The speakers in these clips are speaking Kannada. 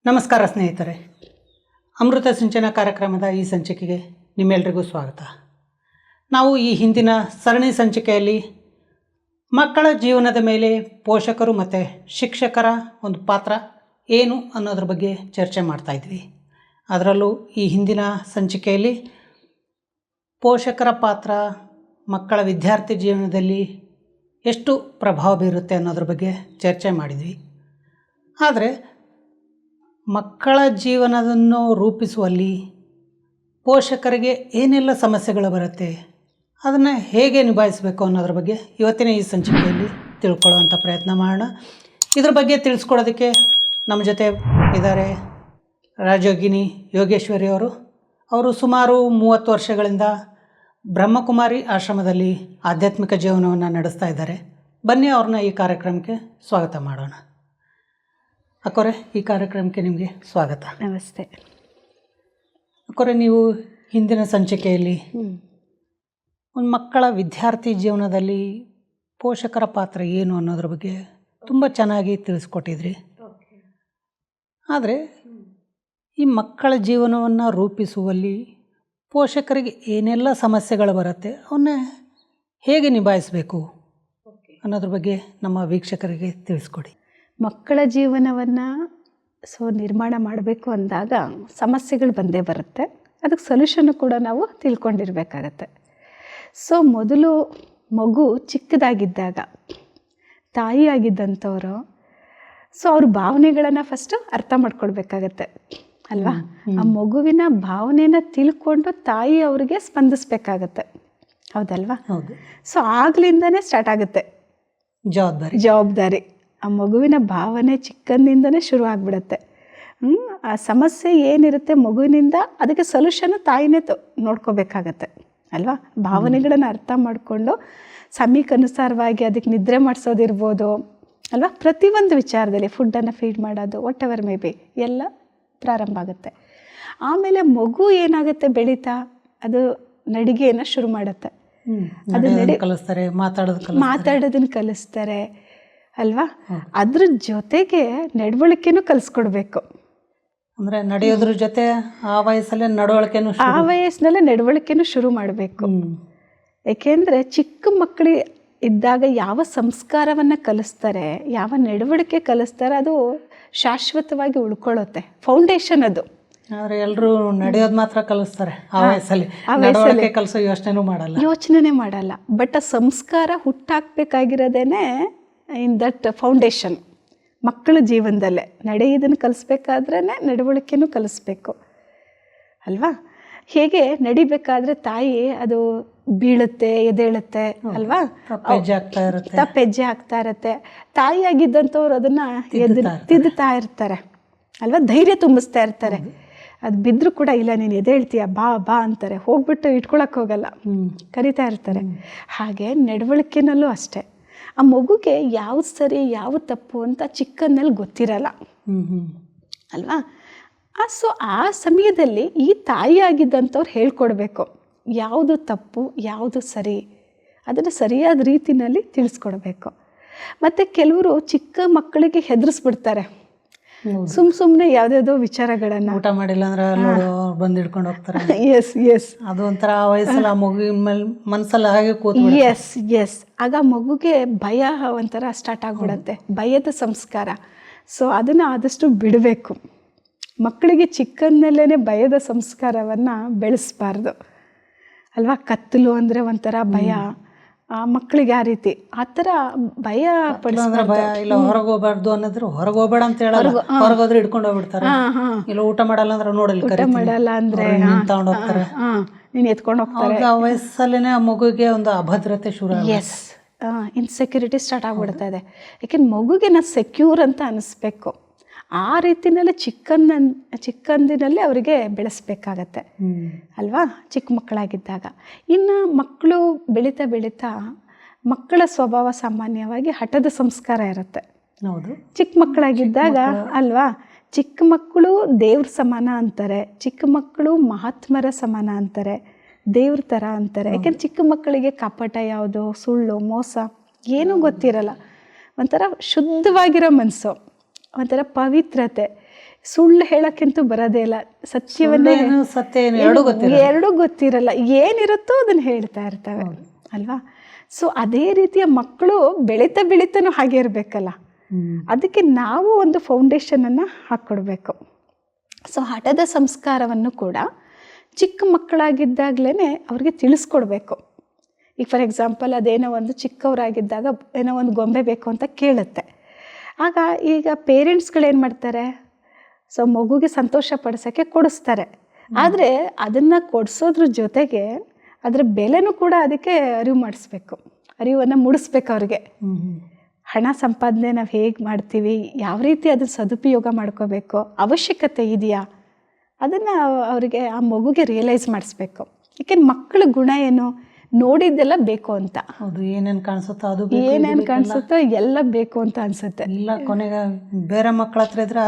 ನಮಸ್ಕಾರ ಸ್ನೇಹಿತರೆ, ಅಮೃತ ಸಿಂಚನ ಕಾರ್ಯಕ್ರಮದ ಈ ಸಂಚಿಕೆಗೆ ನಿಮ್ಮೆಲ್ಲರಿಗೂ ಸ್ವಾಗತ. ನಾವು ಈ ಹಿಂದಿನ ಸರಣಿ ಸಂಚಿಕೆಯಲ್ಲಿ ಮಕ್ಕಳ ಜೀವನದ ಮೇಲೆ ಪೋಷಕರು ಮತ್ತು ಶಿಕ್ಷಕರ ಒಂದು ಪಾತ್ರ ಏನು ಅನ್ನೋದ್ರ ಬಗ್ಗೆ ಚರ್ಚೆ ಮಾಡ್ತಾಯಿದ್ವಿ. ಅದರಲ್ಲೂ ಈ ಹಿಂದಿನ ಸಂಚಿಕೆಯಲ್ಲಿ ಪೋಷಕರ ಪಾತ್ರ ಮಕ್ಕಳ ವಿದ್ಯಾರ್ಥಿ ಜೀವನದಲ್ಲಿ ಎಷ್ಟು ಪ್ರಭಾವ ಬೀರುತ್ತೆ ಅನ್ನೋದ್ರ ಬಗ್ಗೆ ಚರ್ಚೆ ಮಾಡಿದ್ವಿ. ಆದರೆ ಮಕ್ಕಳ ಜೀವನವನ್ನು ರೂಪಿಸುವಲ್ಲಿ ಪೋಷಕರಿಗೆ ಏನೆಲ್ಲ ಸಮಸ್ಯೆಗಳು ಬರುತ್ತೆ, ಅದನ್ನು ಹೇಗೆ ನಿಭಾಯಿಸಬೇಕು ಅನ್ನೋದ್ರ ಬಗ್ಗೆ ಇವತ್ತಿನ ಈ ಸಂಚಿಕೆಯಲ್ಲಿ ತಿಳ್ಕೊಳ್ಳುವಂಥ ಪ್ರಯತ್ನ ಮಾಡೋಣ. ಇದ್ರ ಬಗ್ಗೆ ತಿಳಿಸ್ಕೊಡೋದಕ್ಕೆ ನಮ್ಮ ಜೊತೆ ಇದ್ದಾರೆ ರಾಜಯೋಗಿನಿ ಯೋಗೇಶ್ವರಿ ಅವರು ಸುಮಾರು 30 ವರ್ಷಗಳಿಂದ ಬ್ರಹ್ಮಕುಮಾರಿ ಆಶ್ರಮದಲ್ಲಿ ಆಧ್ಯಾತ್ಮಿಕ ಜೀವನವನ್ನು ನಡೆಸ್ತಾ ಇದ್ದಾರೆ. ಬನ್ನಿ ಅವ್ರನ್ನ ಈ ಕಾರ್ಯಕ್ರಮಕ್ಕೆ ಸ್ವಾಗತ ಮಾಡೋಣ. ಅಕ್ಕೋರೆ, ಈ ಕಾರ್ಯಕ್ರಮಕ್ಕೆ ನಿಮಗೆ ಸ್ವಾಗತ. ನಮಸ್ತೆ. ಅಕ್ಕೋರೆ, ನೀವು ಹಿಂದಿನ ಸಂಚಿಕೆಯಲ್ಲಿ ಒಂದು ಮಕ್ಕಳ ವಿದ್ಯಾರ್ಥಿ ಜೀವನದಲ್ಲಿ ಪೋಷಕರ ಪಾತ್ರ ಏನು ಅನ್ನೋದ್ರ ಬಗ್ಗೆ ತುಂಬ ಚೆನ್ನಾಗಿ ತಿಳಿಸ್ಕೊಟ್ಟಿದ್ರಿ. ಆದರೆ ಈ ಮಕ್ಕಳ ಜೀವನವನ್ನು ರೂಪಿಸುವಲ್ಲಿ ಪೋಷಕರಿಗೆ ಏನೆಲ್ಲ ಸಮಸ್ಯೆಗಳು ಬರುತ್ತೆ, ಅವನ್ನ ಹೇಗೆ ನಿಭಾಯಿಸಬೇಕು ಅನ್ನೋದ್ರ ಬಗ್ಗೆ ನಮ್ಮ ವೀಕ್ಷಕರಿಗೆ ತಿಳಿಸ್ಕೊಡಿ. ಮಕ್ಕಳ ಜೀವನವನ್ನು ನಿರ್ಮಾಣ ಮಾಡಬೇಕು ಅಂದಾಗ ಸಮಸ್ಯೆಗಳು ಬಂದೇ ಬರುತ್ತೆ. ಅದಕ್ಕೆ ಸೊಲ್ಯೂಷನ್ನು ಕೂಡ ನಾವು ತಿಳ್ಕೊಂಡಿರ್ಬೇಕಾಗತ್ತೆ. ಮೊದಲು ಮಗು ಚಿಕ್ಕದಾಗಿದ್ದಾಗ ತಾಯಿಯಾಗಿದ್ದಂಥವರು ಅವ್ರ ಭಾವನೆಗಳನ್ನು ಫಸ್ಟು ಅರ್ಥ ಮಾಡ್ಕೊಳ್ಬೇಕಾಗತ್ತೆ ಅಲ್ವಾ. ಆ ಮಗುವಿನ ಭಾವನೆನ ತಿಳ್ಕೊಂಡು ತಾಯಿ ಅವ್ರಿಗೆ ಸ್ಪಂದಿಸ್ಬೇಕಾಗತ್ತೆ, ಹೌದಲ್ವಾ? ಹೌದು. ಆಗ್ಲಿಂದನೇ ಸ್ಟಾರ್ಟ್ ಆಗುತ್ತೆ ಜವಾಬ್ದಾರಿ. ಆ ಮಗುವಿನ ಭಾವನೆ ಚಿಕ್ಕಂದಿಂದನೇ ಶುರು ಆಗಿಬಿಡತ್ತೆ. ಆ ಸಮಸ್ಯೆ ಏನಿರುತ್ತೆ ಮಗುವಿನಿಂದ ಅದಕ್ಕೆ ಸೊಲ್ಯೂಷನ್ನು ತಾಯಿನೇ ನೋಡ್ಕೋಬೇಕಾಗತ್ತೆ ಅಲ್ವಾ. ಭಾವನೆಗಳನ್ನು ಅರ್ಥ ಮಾಡಿಕೊಂಡು ಸಮಯಕ್ಕನುಸಾರವಾಗಿ ಅದಕ್ಕೆ ನಿದ್ರೆ ಮಾಡಿಸೋದಿರ್ಬೋದು ಅಲ್ವಾ. ಪ್ರತಿಯೊಂದು ವಿಚಾರದಲ್ಲಿ ಫುಡ್ಡನ್ನು ಫೀಡ್ ಮಾಡೋದು, ವಾಟ್ ಎವರ್ ಮೇ ಬಿ, ಎಲ್ಲ ಪ್ರಾರಂಭ ಆಗುತ್ತೆ. ಆಮೇಲೆ ಮಗು ಏನಾಗುತ್ತೆ, ಬೆಳೀತಾ ಅದು ನಡಿಗೆಯನ್ನು ಶುರು ಮಾಡುತ್ತೆ. ಅದು ಕಲಿಸ್ತಾರೆ, ಮಾತಾಡೋದನ್ನು ಕಲಿಸ್ತಾರೆ ಅಲ್ವಾ. ಅದ್ರ ಜೊತೆಗೆ ನಡವಳಿಕೆನೂ ಕಲಿಸ್ಕೊಡ್ಬೇಕು. ಅಂದರೆ ನಡೆಯೋದ್ರ ಜೊತೆ ಆ ವಯಸ್ಸಲ್ಲೇ ವಯಸ್ಸಿನಲ್ಲೇ ನಡವಳಿಕೆನೂ ಶುರು ಮಾಡಬೇಕು. ಏಕೆಂದರೆ ಚಿಕ್ಕ ಮಕ್ಕಳು ಇದ್ದಾಗ ಯಾವ ಸಂಸ್ಕಾರವನ್ನು ಕಲಿಸ್ತಾರೆ, ಯಾವ ನಡವಳಿಕೆ ಕಲಿಸ್ತಾರೆ, ಅದು ಶಾಶ್ವತವಾಗಿ ಉಳ್ಕೊಳ್ಳುತ್ತೆ. ಫೌಂಡೇಶನ್ ಅದು. ಆದರೆ ಎಲ್ಲರೂ ನಡೆಯೋದು ಮಾತ್ರ ಕಲಿಸ್ತಾರೆ ಆ ವಯಸ್ಸಲ್ಲಿ, ಕಲಿಸೋ ಯೋಚನೆ ಮಾಡಲ್ಲ. ಬಟ್ ಆ ಸಂಸ್ಕಾರ ಹುಟ್ಟಾಕಬೇಕಾಗಿರೋದೇನೆ ಇನ್ ದಟ್ ಫೌಂಡೇಶನ್. ಮಕ್ಕಳ ಜೀವನದಲ್ಲೇ ನಡೆಯೋದನ್ನು ಕಲಿಸ್ಬೇಕಾದ್ರೇ ನಡವಳಿಕೆನೂ ಕಲಿಸ್ಬೇಕು ಅಲ್ವಾ. ಹೇಗೆ ನಡಿಬೇಕಾದ್ರೆ ತಾಯಿ ಅದು ಬೀಳುತ್ತೆ, ಎದ್ದೇಳುತ್ತೆ ಅಲ್ವಾ, ತಪ್ಪೆಜ್ಜೆ ಆಗ್ತಾ ಇರುತ್ತೆ. ತಾಯಿಯಾಗಿದ್ದಂಥವ್ರು ಅದನ್ನು ತಿದ್ದುತ್ತಾ ಇರ್ತಾರೆ ಅಲ್ವಾ, ಧೈರ್ಯ ತುಂಬಿಸ್ತಾ ಇರ್ತಾರೆ. ಅದು ಬಿದ್ದರೂ ಕೂಡ ಇಲ್ಲ ನೀನು ಎದ್ದೇಳ್ತೀಯ, ಬಾ ಬಾ ಅಂತಾರೆ. ಹೋಗ್ಬಿಟ್ಟು ಇಟ್ಕೊಳಕ್ಕೆ ಹೋಗಲ್ಲ, ಕರಿತಾ ಇರ್ತಾರೆ. ಹಾಗೆ ನಡವಳಿಕೆನಲ್ಲೂ ಅಷ್ಟೇ. ಆ ಮಗುಗೆ ಯಾವ್ದು ಸರಿ ಯಾವುದು ತಪ್ಪು ಅಂತ ಚಿಕ್ಕಂದಲ್ಲಿ ಗೊತ್ತಿರಲ್ಲ ಅಲ್ವಾ. ಆ ಸಮಯದಲ್ಲಿ ಈ ತಾಯಿಯಾಗಿದ್ದಂಥವ್ರು ಹೇಳ್ಕೊಡ್ಬೇಕು ಯಾವುದು ತಪ್ಪು ಯಾವುದು ಸರಿ, ಅದನ್ನು ಸರಿಯಾದ ರೀತಿಯಲ್ಲಿ ತಿಳಿಸ್ಕೊಡ್ಬೇಕು. ಮತ್ತು ಕೆಲವರು ಚಿಕ್ಕ ಮಕ್ಕಳಿಗೆ ಹೆದರಿಸ್ಬಿಡ್ತಾರೆ. ಸುಮ್ಮನೆ ಯಾವುದ್ಯಾವುದೋ ವಿಚಾರಗಳನ್ನು, ಊಟ ಮಾಡಿಲ್ಲ ಅಂದ್ರೆ ಬಂದು ಹಿಡ್ಕೊಂಡು ಹೋಗ್ತಾರೆ. ಎಸ್ ಅದು ಒಂಥರ ಆ ವಯಸ್ಸಲ್ಲಿ ಆ ಮಗುವಿನ ಮೇಲೆ ಮನಸ್ಸಲ್ಲಿ ಹಾಗೆ ಎಸ್ ಆಗ ಮಗುಗೆ ಭಯ ಒಂಥರ ಸ್ಟಾರ್ಟ್ ಆಗಿಬಿಡತ್ತೆ, ಭಯದ ಸಂಸ್ಕಾರ. ಅದನ್ನು ಆದಷ್ಟು ಬಿಡಬೇಕು. ಮಕ್ಕಳಿಗೆ ಚಿಕ್ಕಂದಲ್ಲೇ ಭಯದ ಸಂಸ್ಕಾರವನ್ನು ಬೆಳೆಸಬಾರ್ದು ಅಲ್ವಾ. ಕತ್ತಲು ಅಂದರೆ ಒಂಥರ ಭಯ, ಮಕ್ಕಳಿಗೆ ಆ ರೀತಿ ಆ ಥರ ಭಯ ಇಲ್ಲ, ಹೊರಗೆ ಹೋಗ್ಬಾರ್ದು ಅನ್ನೋದ್ರೆ ಹೊರಗೆ ಹೋಗ್ಬೇಡ ಅಂತ ಹೇಳಲ್ಲ, ಹೊರಗೋದ್ರೆ ಹಿಡ್ಕೊಂಡು ಹೋಗ್ಬಿಡ್ತಾರೆ. ಇಲ್ಲ ಊಟ ಮಾಡಲ್ಲ ಅಂದ್ರೆ ನೋಡಲ್ಲ, ಊಟ ಮಾಡಲ್ಲ ಅಂದರೆ ತಗೊಂಡು ಹೋಗ್ತಾರೆ, ನೀನು ಎತ್ಕೊಂಡು ಹೋಗ್ತಾರೆ. ಆ ವಯಸ್ಸಲ್ಲೇ ಆ ಮಗುಗೆ ಒಂದು ಅಭದ್ರತೆ ಶುರು, ಇನ್ಸೆಕ್ಯೂರಿಟಿ ಸ್ಟಾರ್ಟ್ ಆಗ್ಬಿಡ್ತಾ ಇದೆ. ಯಾಕೆಂದ್ರೆ ಮಗುಗೆ ನಾವು ಸೆಕ್ಯೂರ್ ಅಂತ ಅನಿಸ್ಬೇಕು. ಆ ರೀತಿನಲ್ಲಿ ಚಿಕ್ಕಂದಿನಲ್ಲಿ ಅವರಿಗೆ ಬೆಳೆಸ್ಬೇಕಾಗತ್ತೆ ಅಲ್ವಾ, ಚಿಕ್ಕ ಮಕ್ಕಳಾಗಿದ್ದಾಗ. ಇನ್ನು ಮಕ್ಕಳು ಬೆಳೀತಾ ಬೆಳೀತಾ ಮಕ್ಕಳ ಸ್ವಭಾವ ಸಾಮಾನ್ಯವಾಗಿ ಹಠದ ಸಂಸ್ಕಾರ ಇರುತ್ತೆ. ಹೌದು, ಚಿಕ್ಕ ಮಕ್ಕಳಾಗಿದ್ದಾಗ ಅಲ್ವಾ. ಚಿಕ್ಕ ಮಕ್ಕಳು ದೇವ್ರ ಸಮಾನ ಅಂತಾರೆ, ಚಿಕ್ಕ ಮಕ್ಕಳು ಮಹಾತ್ಮರ ಸಮಾನ ಅಂತಾರೆ, ದೇವ್ರ ಥರ ಅಂತಾರೆ. ಯಾಕೆಂದ್ರೆ ಚಿಕ್ಕ ಮಕ್ಕಳಿಗೆ ಕಪಟ ಯಾವುದು, ಸುಳ್ಳು, ಮೋಸ ಏನೂ ಗೊತ್ತಿರಲ್ಲ. ಒಂಥರ ಶುದ್ಧವಾಗಿರೋ ಮನಸ್ಸು, ಒಂಥರ ಪವಿತ್ರತೆ. ಸುಳ್ಳು ಹೇಳೋಕ್ಕಂತೂ ಬರೋದೇ ಇಲ್ಲ, ಸತ್ಯವನ್ನೇ ಸತ್ಯ ಎರಡೂ ಗೊತ್ತಿರಲ್ಲ, ಏನಿರುತ್ತೋ ಅದನ್ನು ಹೇಳ್ತಾ ಇರ್ತವೆ ಅಲ್ವಾ. ಸೊ ಅದೇ ರೀತಿಯ ಮಕ್ಕಳು ಬೆಳೀತಾನೂ ಹಾಗೆ ಇರಬೇಕಲ್ಲ. ಅದಕ್ಕೆ ನಾವು ಒಂದು ಫೌಂಡೇಶನನ್ನು ಹಾಕ್ಕೊಡ್ಬೇಕು. ಸೊ ಹಠದ ಸಂಸ್ಕಾರವನ್ನು ಕೂಡ ಚಿಕ್ಕ ಮಕ್ಕಳಾಗಿದ್ದಾಗಲೇ ಅವ್ರಿಗೆ ತಿಳಿಸ್ಕೊಡ್ಬೇಕು. ಈಗ ಫಾರ್ ಎಕ್ಸಾಂಪಲ್ ಅದೇನೋ ಒಂದು ಚಿಕ್ಕವರಾಗಿದ್ದಾಗ ಏನೋ ಒಂದು ಗೊಂಬೆ ಬೇಕು ಅಂತ ಕೇಳುತ್ತೆ. ಆಗ ಈಗ ಪೇರೆಂಟ್ಸ್ಗಳೇನು ಮಾಡ್ತಾರೆ, ಸೊ ಮಗುಗೆ ಸಂತೋಷ ಪಡಿಸೋಕ್ಕೆ ಕೊಡಿಸ್ತಾರೆ. ಆದರೆ ಅದನ್ನು ಕೊಡಿಸೋದ್ರ ಜೊತೆಗೆ ಅದರ ಬೆಲೆನೂ ಕೂಡ ಅದಕ್ಕೆ ಅರಿವನ್ನು ಮೂಡಿಸ್ಬೇಕು ಅವ್ರಿಗೆ. ಹಣ ಸಂಪಾದನೆ ನಾವು ಹೇಗೆ ಮಾಡ್ತೀವಿ, ಯಾವ ರೀತಿ ಅದನ್ನು ಸದುಪಯೋಗ ಮಾಡ್ಕೋಬೇಕು, ಅವಶ್ಯಕತೆ ಇದೆಯಾ, ಅದನ್ನು ಅವರಿಗೆ ಆ ಮಗುಗೆ ರಿಯಲೈಸ್ ಮಾಡಿಸ್ಬೇಕು. ಯಾಕೆಂದ್ರೆ ಮಕ್ಕಳ ಗುಣ ಏನು, ನೋಡಿದ್ದೆಲ್ಲ ಬೇಕು ಅಂತ. ಹೌದು, ಏನೇನು ಕಾಣಿಸುತ್ತೋ ಅದು ಏನೇನು ಕಾಣಿಸುತ್ತೋ ಎಲ್ಲ ಬೇಕು ಅಂತ ಅನ್ಸುತ್ತೆ. ಇಲ್ಲ ಕೊನೆಗೆ ಬೇರೆ ಮಕ್ಕಳ ಹತ್ರ ಇದ್ರೆ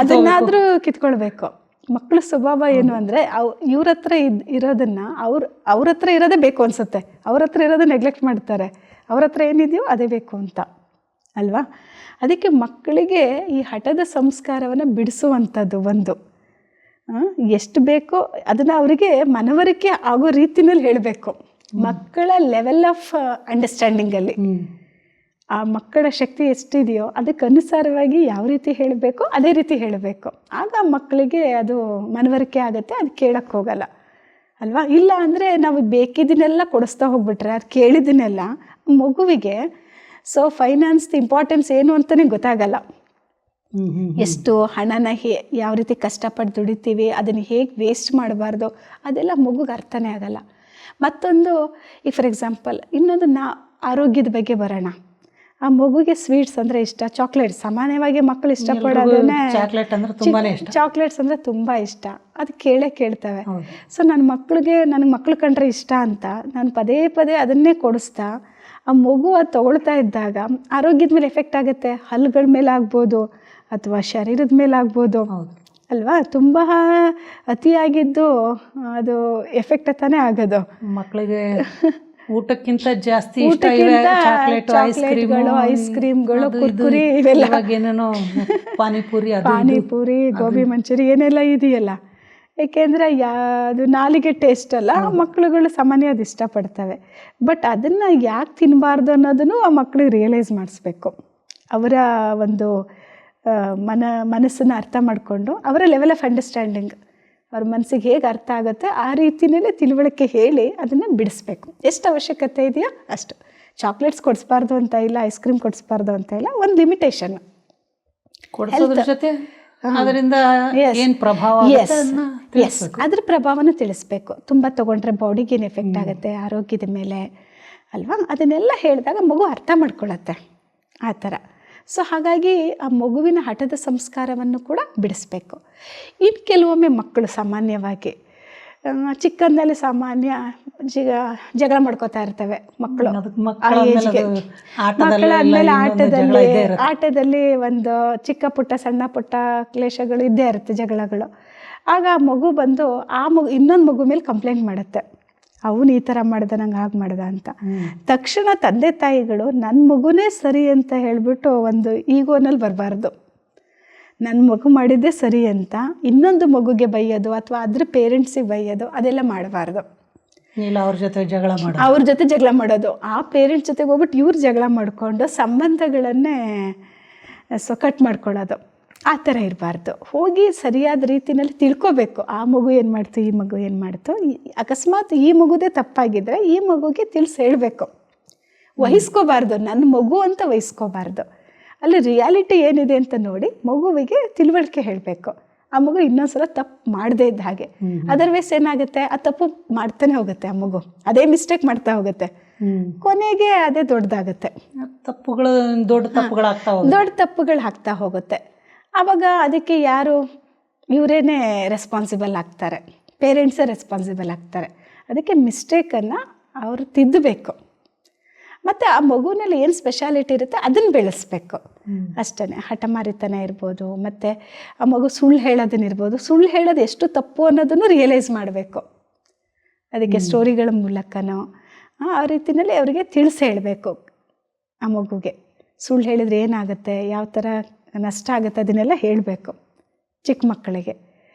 ಅದನ್ನಾದ್ರೂ ಕಿತ್ಕೊಳ್ಬೇಕು. ಮಕ್ಕಳ ಸ್ವಭಾವ ಏನು ಅಂದರೆ ಇವ್ರ ಹತ್ರ ಇರೋದನ್ನು ಅವ್ರ ಹತ್ರ ಇರೋದೇ ಬೇಕು ಅನಿಸುತ್ತೆ, ಅವ್ರ ಹತ್ರ ಇರೋದು ನೆಗ್ಲೆಕ್ಟ್ ಮಾಡ್ತಾರೆ, ಅವ್ರ ಹತ್ರ ಏನಿದೆಯೋ ಅದೇ ಬೇಕು ಅಂತ ಅಲ್ವಾ. ಅದಕ್ಕೆ ಮಕ್ಕಳಿಗೆ ಈ ಹಠದ ಸಂಸ್ಕಾರವನ್ನು ಬಿಡಿಸುವಂಥದ್ದು ಒಂದು ಎಷ್ಟು ಬೇಕೋ ಅದನ್ನು ಅವರಿಗೆ ಮನವರಿಕೆ ಆಗೋ ರೀತಿನಲ್ಲಿ ಹೇಳಬೇಕು. ಮಕ್ಕಳ ಲೆವೆಲ್ ಆಫ್ ಅಂಡರ್ಸ್ಟ್ಯಾಂಡಿಂಗಲ್ಲಿ ಆ ಮಕ್ಕಳ ಶಕ್ತಿ ಎಷ್ಟಿದೆಯೋ ಅದಕ್ಕನುಸಾರವಾಗಿ ಯಾವ ರೀತಿ ಹೇಳಬೇಕು ಅದೇ ರೀತಿ ಹೇಳಬೇಕು. ಆಗ ಮಕ್ಕಳಿಗೆ ಅದು ಮನವರಿಕೆ ಆಗುತ್ತೆ, ಅದು ಕೇಳಕ್ಕೆ ಹೋಗಲ್ಲ ಅಲ್ವಾ. ಇಲ್ಲ ಅಂದರೆ ನಾವು ಬೇಕಿದ್ದನ್ನೆಲ್ಲ ಕೊಡಿಸ್ತಾ ಹೋಗ್ಬಿಟ್ರೆ ಅದು ಕೇಳಿದ್ದನ್ನೆಲ್ಲ ಮಗುವಿಗೆ ಸೊ ಫೈನಾನ್ಸ್ದು ಇಂಪಾರ್ಟೆನ್ಸ್ ಏನು ಅಂತಲೇ ಗೊತ್ತಾಗಲ್ಲ. ಎಷ್ಟು ಹಣನ ಯಾವ ರೀತಿ ಕಷ್ಟಪಟ್ಟು ದುಡಿತೀವಿ, ಅದನ್ನು ಹೇಗೆ ವೇಸ್ಟ್ ಮಾಡಬಾರ್ದು, ಅದೆಲ್ಲ ಮಗುಗೆ ಅರ್ಥನೇ ಆಗಲ್ಲ. ಮತ್ತೊಂದು ಈಗ ಫಾರ್ ಎಕ್ಸಾಂಪಲ್ ಇನ್ನೊಂದು ಆರೋಗ್ಯದ ಬಗ್ಗೆ ಬರೋಣ. ಆ ಮಗುಗೆ ಸ್ವೀಟ್ಸ್ ಅಂದರೆ ಇಷ್ಟ, ಚಾಕ್ಲೇಟ್ಸ್ ಸಾಮಾನ್ಯವಾಗಿ ಮಕ್ಕಳು ಇಷ್ಟಪಡೋದನ್ನೇ, ಚಾಕ್ಲೇಟ್ಸ್ ಅಂದರೆ ತುಂಬ ಇಷ್ಟ, ಅದು ಕೇಳ್ತವೆ. ಸೊ ನನಗೆ ಮಕ್ಕಳು ಕಂಡ್ರೆ ಇಷ್ಟ ಅಂತ ನಾನು ಪದೇ ಅದನ್ನೇ ಕೊಡಿಸ್ತಾ ಆ ಮಗು ಅದು ತೊಗೊಳ್ತಾ ಇದ್ದಾಗ ಆರೋಗ್ಯದ ಮೇಲೆ ಎಫೆಕ್ಟ್ ಆಗುತ್ತೆ. ಹಲ್ಲುಗಳ ಮೇಲೆ ಆಗ್ಬೋದು ಅಥವಾ ಶರೀರದ ಮೇಲೆ ಆಗ್ಬೋದು ಅಲ್ವಾ. ತುಂಬ ಅತಿಯಾಗಿದ್ದು ಅದು ಎಫೆಕ್ಟ್ ತಾನೇ ಆಗೋದು ಮಕ್ಕಳಿಗೆ. ಊಟಕ್ಕಿಂತ ಜಾಸ್ತಿ ಐಸ್ ಕ್ರೀಮ್ಗಳು, ಕುರ್ಕುರಿ, ಇವೆಲ್ಲ ಪಾನಿಪುರಿ, ಗೋಬಿ ಮಂಚೂರಿ ಏನೆಲ್ಲ ಇದೆಯಲ್ಲ. ಏಕೆಂದರೆ ಅದು ನಾಲಿಗೆ ಟೇಸ್ಟ್ ಅಲ್ಲ, ಮಕ್ಕಳುಗಳು ಸಾಮಾನ್ಯ ಅದು ಇಷ್ಟಪಡ್ತವೆ. ಬಟ್ ಅದನ್ನು ಯಾಕೆ ತಿನ್ನಬಾರ್ದು ಅನ್ನೋದನ್ನು ಆ ಮಕ್ಕಳಿಗೆ ರಿಯಲೈಸ್ ಮಾಡಿಸ್ಬೇಕು. ಅವರ ಒಂದು ಮನಸ್ಸನ್ನು ಅರ್ಥ ಮಾಡಿಕೊಂಡು ಅವರ ಲೆವೆಲ್ ಆಫ್ ಅಂಡರ್ಸ್ಟ್ಯಾಂಡಿಂಗ್ ಅವ್ರ ಮನಸ್ಸಿಗೆ ಹೇಗೆ ಅರ್ಥ ಆಗುತ್ತೆ ಆ ರೀತಿಯಲ್ಲೇ ತಿಳುವಳಿಕೆ ಹೇಳಿ ಅದನ್ನು ಬಿಡಿಸ್ಬೇಕು. ಎಷ್ಟು ಅವಶ್ಯಕತೆ ಇದೆಯೋ ಅಷ್ಟು. ಚಾಕ್ಲೇಟ್ಸ್ ಕೊಡಿಸ್ಬಾರ್ದು ಅಂತ ಇಲ್ಲ, ಐಸ್ ಕ್ರೀಮ್ ಕೊಡಿಸ್ಬಾರ್ದು ಅಂತ ಇಲ್ಲ, ಒಂದು ಲಿಮಿಟೇಷನ್ ಕೊಡಿಸೋದ್ರ ಜೊತೆ ಅದರಿಂದ ಏನು ಪ್ರಭಾವ, ಅದ್ರ ಪ್ರಭಾವನ ತಿಳಿಸ್ಬೇಕು. ತುಂಬ ತೊಗೊಂಡ್ರೆ ಬಾಡಿಗೆ ಏನು ಎಫೆಕ್ಟ್ ಆಗುತ್ತೆ ಆರೋಗ್ಯದ ಮೇಲೆ ಅಲ್ವಾ, ಅದನ್ನೆಲ್ಲ ಹೇಳಿದಾಗ ಮಗು ಅರ್ಥ ಮಾಡ್ಕೊಳ್ಳುತ್ತೆ ಆ ಥರ. ಸೊ ಹಾಗಾಗಿ ಆ ಮಗುವಿನ ಹಠದ ಸಂಸ್ಕಾರವನ್ನು ಕೂಡ ಬಿಡಿಸ್ಬೇಕು. ಇನ್ನು ಕೆಲವೊಮ್ಮೆ ಮಕ್ಕಳು ಸಾಮಾನ್ಯವಾಗಿ ಚಿಕ್ಕಂದಲ್ಲಿ ಜಗಳ ಮಾಡ್ಕೋತಾ ಇರ್ತವೆ ಮಕ್ಕಳು. ಆಟದಲ್ಲಿ ಒಂದು ಚಿಕ್ಕ ಪುಟ್ಟ ಸಣ್ಣ ಪುಟ್ಟ ಕ್ಲೇಶಗಳು ಇದ್ದೇ ಇರುತ್ತೆ, ಜಗಳಗಳು. ಆಗ ಆ ಮಗು ಬಂದು ಇನ್ನೊಂದು ಮಗು ಮೇಲೆ ಕಂಪ್ಲೇಂಟ್ ಮಾಡುತ್ತೆ, ಅವನು ಈ ಥರ ಮಾಡ್ದ, ನಂಗೆ ಹಾಗೆ ಮಾಡ್ದ ಅಂತ. ತಕ್ಷಣ ತಂದೆ ತಾಯಿಗಳು ನನ್ನ ಮಗುನೇ ಸರಿ ಅಂತ ಹೇಳಿಬಿಟ್ಟು ಒಂದು ಈಗೋನಲ್ಲಿ ಬರಬಾರ್ದು. ನನ್ನ ಮಗು ಮಾಡಿದ್ದೇ ಸರಿ ಅಂತ ಇನ್ನೊಂದು ಮಗುಗೆ ಬೈಯೋದು ಅಥವಾ ಅದ್ರ ಪೇರೆಂಟ್ಸಿಗೆ ಬೈಯೋದು ಅದೆಲ್ಲ ಮಾಡಬಾರ್ದು. ಇಲ್ಲ ಅವ್ರ ಜೊತೆ ಜಗಳ ಮಾಡೋದು, ಆ ಪೇರೆಂಟ್ಸ್ ಜೊತೆಗೆ ಹೋಗ್ಬಿಟ್ಟು ಇವ್ರು ಜಗಳ ಮಾಡಿಕೊಂಡು ಸಂಬಂಧಗಳನ್ನೇ ಕಟ್ ಮಾಡ್ಕೊಳ್ಳೋದು, ಆ ಥರ ಇರಬಾರ್ದು. ಹೋಗಿ ಸರಿಯಾದ ರೀತಿಯಲ್ಲಿ ತಿಳ್ಕೊಬೇಕು, ಆ ಮಗು ಏನು ಮಾಡ್ತು, ಈ ಮಗು ಏನು ಮಾಡ್ತು. ಅಕಸ್ಮಾತ್ ಈ ಮಗುದೇ ತಪ್ಪಾಗಿದ್ದರೆ ಈ ಮಗುಗೆ ತಿಳಿಸಿ ಹೇಳಬೇಕು, ವಹಿಸ್ಕೋಬಾರ್ದು, ನನ್ನ ಮಗು ಅಂತ ವಹಿಸ್ಕೋಬಾರ್ದು. ಅಲ್ಲಿ ರಿಯಾಲಿಟಿ ಏನಿದೆ ಅಂತ ನೋಡಿ ಮಗುವಿಗೆ ತಿಳುವಳಿಕೆ ಹೇಳಬೇಕು. ಆ ಮಗು ಇನ್ನೊಂದ್ಸಲ ತಪ್ಪು ಮಾಡದೇ ಇದ್ದ ಹಾಗೆ. ಅದರ್ವೈಸ್ ಏನಾಗುತ್ತೆ, ಆ ತಪ್ಪು ಮಾಡ್ತಾನೆ ಹೋಗುತ್ತೆ, ಆ ಮಗು ಅದೇ ಮಿಸ್ಟೇಕ್ ಮಾಡ್ತಾ ಹೋಗುತ್ತೆ, ಕೊನೆಗೆ ಅದೇ ದೊಡ್ಡದಾಗುತ್ತೆ, ದೊಡ್ಡ ತಪ್ಪುಗಳು ಆಗ್ತಾ ಹೋಗುತ್ತೆ. ಆವಾಗ ಅದಕ್ಕೆ ಇವರೇನೆ ರೆಸ್ಪಾನ್ಸಿಬಲ್ ಆಗ್ತಾರೆ, ಪೇರೆಂಟ್ಸೇ ರೆಸ್ಪಾನ್ಸಿಬಲ್ ಆಗ್ತಾರೆ. ಅದಕ್ಕೆ ಮಿಸ್ಟೇಕನ್ನು ಅವರು ತಿದ್ದಬೇಕು. ಮತ್ತು ಆ ಮಗುವಿನಲ್ಲಿ ಏನು ಸ್ಪೆಷಾಲಿಟಿ ಇರುತ್ತೆ ಅದನ್ನು ಬೆಳೆಸ್ಬೇಕು ಅಷ್ಟೇ. ಹಠಮಾರಿತನ ಇರ್ಬೋದು, ಮತ್ತು ಆ ಮಗು ಸುಳ್ಳು ಹೇಳೋದನ್ನಿರ್ಬೋದು. ಸುಳ್ಳು ಹೇಳೋದು ಎಷ್ಟು ತಪ್ಪು ಅನ್ನೋದನ್ನು ರಿಯಲೈಸ್ ಮಾಡಬೇಕು. ಅದಕ್ಕೆ ಸ್ಟೋರಿಗಳ ಮೂಲಕನೋ ಆ ರೀತಿಯಲ್ಲಿ ಅವರಿಗೆ ತಿಳಿಸಿ ಹೇಳಬೇಕು. ಆ ಮಗುಗೆ ಸುಳ್ಳು ಹೇಳಿದರೆ ಏನಾಗುತ್ತೆ, ಯಾವ ಥರ ನಷ್ಟ ಆಗುತ್ತೆ ಅದನ್ನೆಲ್ಲ ಹೇಳಬೇಕು. ಚಿಕ್ಕ ಮಕ್ಕಳಿಗೆ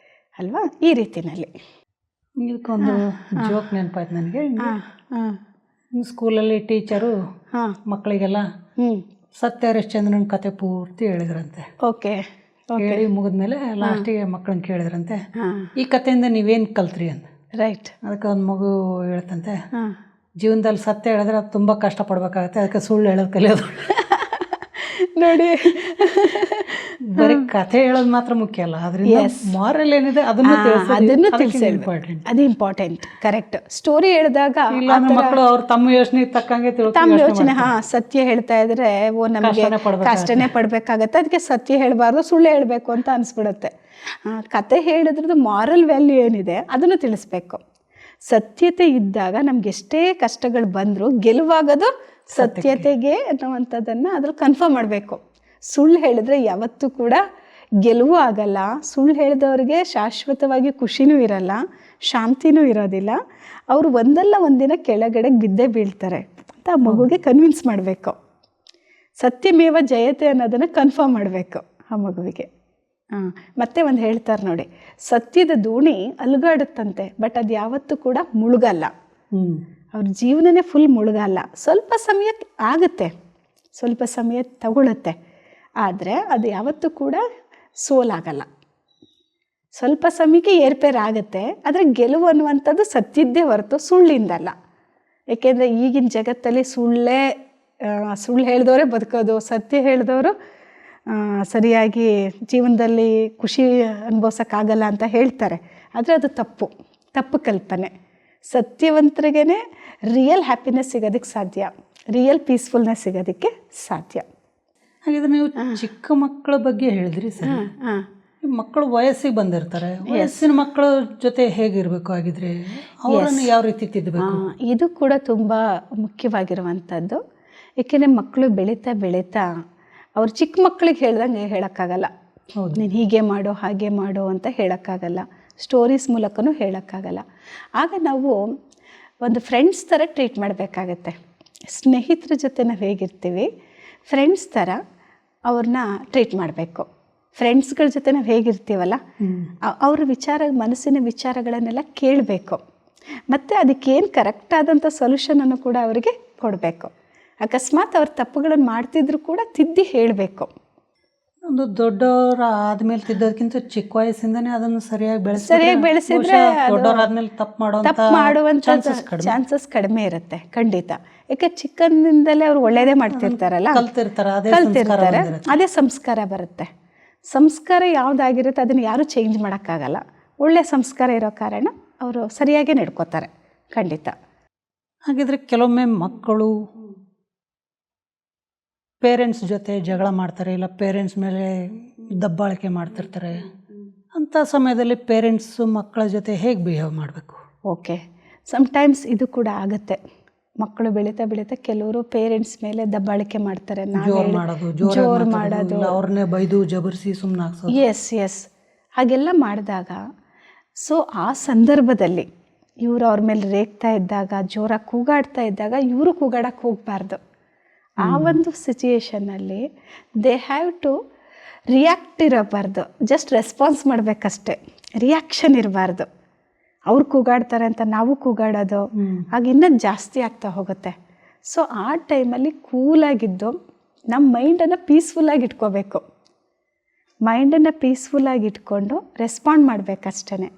ಅಲ್ವಾ, ಈ ರೀತಿನಲ್ಲಿ. ಇದಕ್ಕೊಂದು ಜೋಕ್ ನೆನಪಾಯ್ತು ನನಗೆ. ಹಾಂ ಹಾಂ ಸ್ಕೂಲಲ್ಲಿ ಟೀಚರು ಹಾಂ ಮಕ್ಕಳಿಗೆಲ್ಲ ಸತ್ಯ ಹರಿಶ್ಚಂದ್ರನ ಕತೆ ಪೂರ್ತಿ ಹೇಳಿದ್ರಂತೆ. ಓಕೆ ಹೇಳಿ ಮುಗಿದ್ಮೇಲೆ ಲಾಸ್ಟಿಗೆ ಮಕ್ಕಳನ್ನ ಕೇಳಿದ್ರಂತೆ, ಹಾಂ ಈ ಕಥೆಯಿಂದ ನೀವೇನು ಕಲ್ತ್ರಿ ಅಂತ. ರೈಟ್. ಅದಕ್ಕೆ ಒಂದು ಮಗು ಹೇಳ್ತಂತೆ, ಹಾಂ ಜೀವನದಲ್ಲಿ ಸತ್ಯ ಹೇಳಿದ್ರೆ ಅದು ತುಂಬ ಕಷ್ಟಪಡ್ಬೇಕಾಗತ್ತೆ, ಅದಕ್ಕೆ ಸುಳ್ಳು ಹೇಳೋದು ಕಲಿಯೋದು. ನೋಡಿ, ಬರೀ ಕಥೆ ಹೇಳೋದು ಮಾತ್ರ ಮುಖ್ಯ ಅಲ್ಲ, ಅದರಿಂದ ಮಾರಲ್ ಏನಿದೆ ಅದನ್ನು ತಿಳಿಸಿ, ಅದು ಇಂಪಾರ್ಟೆಂಟ್. ಕರೆಕ್ಟ್. ಸ್ಟೋರಿ ಹೇಳಿದಾಗ ಮಕ್ಕಳು ಅವ್ರ ತಮ್ಮ ಯೋಚನೆ ತಕ್ಕಂಗೆ ತಮ್ಮ ಯೋಚನೆ, ಸತ್ಯ ಹೇಳ್ತಾ ಇದ್ರೆ ಓ ನಮಗೆ ಕಷ್ಟನೇ ಪಡ್ಬೇಕಾಗತ್ತೆ, ಅದಕ್ಕೆ ಸತ್ಯ ಹೇಳಬಾರ್ದು, ಸುಳ್ಳು ಹೇಳಬೇಕು ಅಂತ ಅನಿಸ್ಬಿಡುತ್ತೆ. ಕತೆ ಹೇಳಿದ್ರದ್ದು ಮಾರಲ್ ವ್ಯಾಲ್ಯೂ ಏನಿದೆ ಅದನ್ನು ತಿಳಿಸ್ಬೇಕು. ಸತ್ಯತೆ ಇದ್ದಾಗ ನಮ್ಗೆ ಎಷ್ಟೇ ಕಷ್ಟಗಳು ಬಂದರೂ ಗೆಲುವಾಗೋದು ಸತ್ಯತೆಗೆ ಅನ್ನುವಂಥದ್ದನ್ನು ಅದ್ರಲ್ಲಿ ಕನ್ಫರ್ಮ್ ಮಾಡಬೇಕು. ಸುಳ್ಳು ಹೇಳಿದ್ರೆ ಯಾವತ್ತೂ ಕೂಡ ಗೆಲುವು ಆಗಲ್ಲ. ಸುಳ್ಳು ಹೇಳಿದವ್ರಿಗೆ ಶಾಶ್ವತವಾಗಿ ಖುಷಿನೂ ಇರಲ್ಲ, ಶಾಂತಿನೂ ಇರೋದಿಲ್ಲ. ಅವರು ಒಂದಲ್ಲ ಒಂದಿನ ಕೆಳಗಡೆ ಬಿದ್ದೇ ಬೀಳ್ತಾರೆ ಅಂತ ಆ ಮಗುಗೆ ಕನ್ವಿನ್ಸ್ ಮಾಡಬೇಕು. ಸತ್ಯಮೇವ ಜಯತೆ ಅನ್ನೋದನ್ನು ಕನ್ಫರ್ಮ್ ಮಾಡಬೇಕು ಆ ಮಗುವಿಗೆ. ಮತ್ತೆ ಒಂದು ಹೇಳ್ತಾರೆ ನೋಡಿ, ಸತ್ಯದ ದೋಣಿ ಅಲುಗಾಡುತ್ತಂತೆ, ಬಟ್ ಅದು ಯಾವತ್ತೂ ಕೂಡ ಮುಳುಗಲ್ಲ. ಅವ್ರ ಜೀವನನೇ ಫುಲ್ ಮುಳುಗಲ್ಲ. ಸ್ವಲ್ಪ ಸಮಯ ಆಗುತ್ತೆ, ಸ್ವಲ್ಪ ಸಮಯ ತಗೊಳುತ್ತೆ, ಆದರೆ ಅದು ಯಾವತ್ತೂ ಕೂಡ ಸೋಲಾಗಲ್ಲ. ಸ್ವಲ್ಪ ಸಮಯಕ್ಕೆ ಏರ್ಪೇರ್ ಆಗುತ್ತೆ, ಆದರೆ ಗೆಲುವು ಅನ್ನುವಂಥದ್ದು ಸತ್ಯದ್ದೇ ಹೊರತು ಸುಳ್ಳಿಂದಲ್ಲ. ಏಕೆಂದರೆ ಈಗಿನ ಜಗತ್ತಲ್ಲಿ ಸುಳ್ಳು ಹೇಳಿದವರೇ ಬದುಕೋದು, ಸತ್ಯ ಹೇಳಿದವರು ಸರಿಯಾಗಿ ಜೀವನದಲ್ಲಿ ಖುಷಿ ಅನುಭವಿಸೋಕ್ಕಾಗಲ್ಲ ಅಂತ ಹೇಳ್ತಾರೆ. ಆದರೆ ಅದು ತಪ್ಪು ಕಲ್ಪನೆ. ಸತ್ಯವಂತರಿಗೇ ರಿಯಲ್ ಹ್ಯಾಪಿನೆಸ್ ಸಿಗೋದಕ್ಕೆ ಸಾಧ್ಯ, ರಿಯಲ್ ಪೀಸ್ಫುಲ್ನೆಸ್ ಸಿಗೋದಕ್ಕೆ ಸಾಧ್ಯ. ಹಾಗಿದ್ರೆ ನೀವು ಚಿಕ್ಕ ಮಕ್ಕಳ ಬಗ್ಗೆ ಹೇಳಿದ್ರಿ ಸರ್. ಮಕ್ಕಳು ವಯಸ್ಸಿಗೆ ಬಂದಿರ್ತಾರೆ, ವಯಸ್ಸಿನ ಮಕ್ಕಳ ಜೊತೆ ಹೇಗಿರಬೇಕು ಆಗಿದ್ರೆ ಅವರನ್ನು ಯಾವ ರೀತಿ ತಿದ್ದಬೇಕು? ಇದು ಕೂಡ ತುಂಬ ಮುಖ್ಯವಾಗಿರುವಂಥದ್ದು. ಏಕೆಂದರೆ ಮಕ್ಕಳು ಬೆಳೀತಾ ಅವ್ರು ಚಿಕ್ಕ ಮಕ್ಕಳಿಗೆ ಹೇಳ್ದಂಗೆ ಹೇಳೋಕ್ಕಾಗಲ್ಲ. ನೀನು ಹೀಗೆ ಮಾಡು ಹಾಗೆ ಮಾಡು ಅಂತ ಹೇಳೋಕ್ಕಾಗಲ್ಲ, ಸ್ಟೋರೀಸ್ ಮೂಲಕನೂ ಹೇಳೋಕ್ಕಾಗಲ್ಲ. ಆಗ ನಾವು ಒಂದು ಫ್ರೆಂಡ್ಸ್ ಥರ ಟ್ರೀಟ್ ಮಾಡಬೇಕಾಗತ್ತೆ. ಸ್ನೇಹಿತರ ಜೊತೆ ನಾವು ಹೇಗಿರ್ತೀವಿ, ಫ್ರೆಂಡ್ಸ್ ಥರ ಅವ್ರನ್ನ ಟ್ರೀಟ್ ಮಾಡಬೇಕು. ಫ್ರೆಂಡ್ಸ್ಗಳ ಜೊತೆ ನಾವು ಹೇಗಿರ್ತೀವಲ್ಲ, ಅವ್ರ ಮನಸ್ಸಿನ ವಿಚಾರಗಳನ್ನೆಲ್ಲ ಕೇಳಬೇಕು. ಮತ್ತು ಅದಕ್ಕೇನು ಕರೆಕ್ಟಾದಂಥ ಸೊಲ್ಯೂಷನನ್ನು ಕೂಡ ಅವರಿಗೆ ಕೊಡಬೇಕು. ಅಕಸ್ಮಾತ್ ಅವ್ರ ತಪ್ಪುಗಳನ್ನು ಮಾಡ್ತಿದ್ರು ಕೂಡ ತಿದ್ದಿ ಹೇಳಬೇಕು. ಒಂದು ದೊಡ್ಡವರ ಆದ್ಮೇಲೆ ತಿದ್ದೋದಕ್ಕಿಂತ ಚಿಕ್ಕ ವಯಸ್ಸಿಂದನೇ ಅದನ್ನು ಸರಿಯಾಗಿ ಬೆಳೆಸಿದ್ರೆ ದೊಡ್ಡವರಾದ್ಮೇಲೆ ತಪ್ಪು ಮಾಡುವಂಥ ಚಾನ್ಸಸ್ ಕಡಿಮೆ ಇರುತ್ತೆ. ಖಂಡಿತ. ಯಾಕೆ ಚಿಕ್ಕಂದಿಂದಲೇ ಅವ್ರು ಒಳ್ಳೇದೇ ಮಾಡ್ತಿರ್ತಾರಲ್ಲ, ಕಲ್ತಿರ್ತಾರೆ, ಅದೇ ಸಂಸ್ಕಾರ ಬರುತ್ತೆ. ಸಂಸ್ಕಾರ ಯಾವುದಾಗಿರುತ್ತೆ ಅದನ್ನು ಯಾರೂ ಚೇಂಜ್ ಮಾಡೋಕ್ಕಾಗಲ್ಲ. ಒಳ್ಳೆ ಸಂಸ್ಕಾರ ಇರೋ ಕಾರಣ ಅವರು ಸರಿಯಾಗಿ ನಡ್ಕೋತಾರೆ. ಖಂಡಿತ. ಹಾಗಿದ್ರೆ ಕೆಲವೊಮ್ಮೆ ಮಕ್ಕಳು ಪೇರೆಂಟ್ಸ್ ಜೊತೆ ಜಗಳ ಮಾಡ್ತಾರೆ, ಇಲ್ಲ ಪೇರೆಂಟ್ಸ್ ಮೇಲೆ ದಬ್ಬಾಳಿಕೆ ಮಾಡ್ತಿರ್ತಾರೆ. ಅಂಥ ಸಮಯದಲ್ಲಿ ಪೇರೆಂಟ್ಸು ಮಕ್ಕಳ ಜೊತೆ ಹೇಗೆ ಬಿಹೇವ್ ಮಾಡಬೇಕು? ಓಕೆ, ಸಮ್ಟೈಮ್ಸ್ ಇದು ಕೂಡ ಆಗುತ್ತೆ. ಮಕ್ಕಳು ಬೆಳೀತಾ ಕೆಲವರು ಪೇರೆಂಟ್ಸ್ ಮೇಲೆ ದಬ್ಬಾಳಿಕೆ ಮಾಡ್ತಾರೆ, ಜೋರು ಮಾಡೋದು, ಅವ್ರನ್ನೇ ಬೈದು ಜಬರ್ಸಿ ಸುಮ್ಮನೆ. ಎಸ್ ಹಾಗೆಲ್ಲ ಮಾಡಿದಾಗ, ಸೊ ಆ ಸಂದರ್ಭದಲ್ಲಿ ಇವರು ಅವ್ರ ಮೇಲೆ ರೇಗ್ತಾ ಇದ್ದಾಗ, ಜೋರಾಗಿ ಕೂಗಾಡ್ತಾ ಇದ್ದಾಗ ಇವರು ಕೂಗಾಡಕ್ಕೆ ಹೋಗಬಾರ್ದು. ಆ ಒಂದು ಸಿಚುಯೇಷನ್ನಲ್ಲಿ ದೇ ಹ್ಯಾವ್ ಟು ರಿಯಾಕ್ಟ್ ಇರಬಾರ್ದು, ಜಸ್ಟ್ ರೆಸ್ಪಾನ್ಸ್ ಮಾಡಬೇಕಷ್ಟೆ, ರಿಯಾಕ್ಷನ್ ಇರಬಾರ್ದು. ಅವ್ರು ಕೂಗಾಡ್ತಾರೆ ಅಂತ ನಾವು ಕೂಗಾಡೋದು ಆಗ ಇನ್ನೂ ಜಾಸ್ತಿ ಆಗ್ತಾ ಹೋಗುತ್ತೆ. ಸೊ ಆ ಟೈಮಲ್ಲಿ ಕೂಲಾಗಿದ್ದು ನಮ್ಮ ಮೈಂಡನ್ನು ಪೀಸ್ಫುಲ್ಲಾಗಿ ಇಟ್ಕೋಬೇಕು. ಮೈಂಡನ್ನು ಪೀಸ್ಫುಲ್ಲಾಗಿ ಇಟ್ಕೊಂಡು ರೆಸ್ಪಾಂಡ್ ಮಾಡಬೇಕಷ್ಟೇ.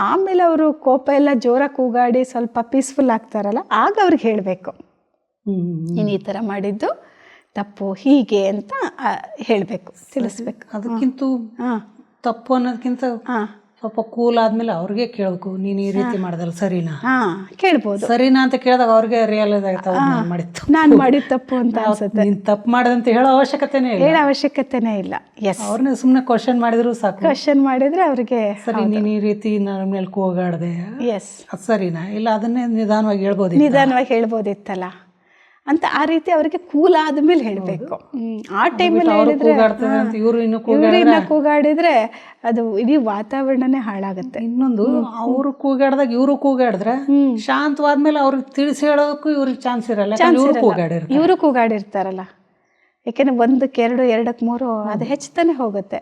ಆಮೇಲೆ ಅವರು ಕೋಪ ಎಲ್ಲ ಜೋರಾಗಿ ಕೂಗಾಡಿ ಸ್ವಲ್ಪ ಪೀಸ್ಫುಲ್ ಆಗ್ತಾರಲ್ಲ, ಆಗ ಅವ್ರಿಗೆ ಹೇಳಬೇಕು, ನೀನು ಈ ಥರ ಮಾಡಿದ್ದು ತಪ್ಪು ಹೀಗೆ ಅಂತ ಹೇಳಬೇಕು, ತಿಳಿಸ್ಬೇಕು. ಅದಕ್ಕಿಂತ ತಪ್ಪು ಅನ್ನೋದಕ್ಕಿಂತ ಸ್ವಲ್ಪ ಕೂಲ್ ಆದ್ಮೇಲೆ ಅವ್ರಿಗೆ ಕೇಳಬೇಕು, ನೀನು ಈ ರೀತಿ ಮಾಡೋದಲ್ಲ ಸರಿನಾ? ಕೇಳ್ಬೋದು. ಸರಿನಾ ಅಂತ ಕೇಳಿದಾಗ ಅವ್ರಿಗೆ ರಿಯಲೈಸ್ ಆಗುತ್ತೆ, ನಾನು ಮಾಡಿದ ತಪ್ಪು ಅಂತ ಅನ್ಸುತ್ತೆ. ನೀನು ತಪ್ಪು ಮಾಡಿದಂತ ಹೇಳೋ ಅವಶ್ಯಕತೆನೇ ಇಲ್ಲ. ಎಸ್, ಅವ್ರನ್ನ ಸುಮ್ಮನೆ ಕ್ವಶನ್ ಮಾಡಿದ್ರು ಸಾಕು. ಕ್ವಶನ್ ಮಾಡಿದ್ರೆ ಅವ್ರಿಗೆ ಸರಿ, ನೀನು ಈ ರೀತಿ ನನ್ನ ಮೇಲೆ ಕೂಗಾಡ್ದೆ, ಎಸ್ ಅದು ಸರಿನಾ? ಇಲ್ಲ ಅದನ್ನೇ ನಿಧಾನವಾಗಿ ಹೇಳ್ಬೋದಿತ್ತಲ್ಲ ಅಂತ ಆ ರೀತಿ ಅವರಿಗೆ ಕೂಲ್ ಆದ್ಮೇಲೆ ಹೇಳಬೇಕು. ಆ ಟೈಮಲ್ಲಿ ಹೇಳಿದ್ರೆ ಇವರು ಇನ್ನು ಕೂಗಾಡಿದ್ರೆ ಅದು ಇಡೀ ವಾತಾವರಣನೇ ಹಾಳಾಗುತ್ತೆ. ಇನ್ನೊಂದು, ಅವರು ಕೂಗಾಡ್ದಾಗ ಇವರು ಕೂಗಾಡಿದ್ರೆ ಶಾಂತವಾದ್ಮೇಲೆ ಅವ್ರಿಗೆ ತಿಳಿಸಿ ಹೇಳೋದಕ್ಕೂ ಇವ್ರಿಗೆ ಚಾನ್ಸ್ ಇರಲ್ಲ. ಇವರು ಕೂಗಾಡಿರ್ತಾರಲ್ಲ, ಯಾಕೆಂದ್ರೆ 1, 2, 2, 3 ಅದು ಹೆಚ್ಚುತ್ತಾನೆ ಹೋಗುತ್ತೆ.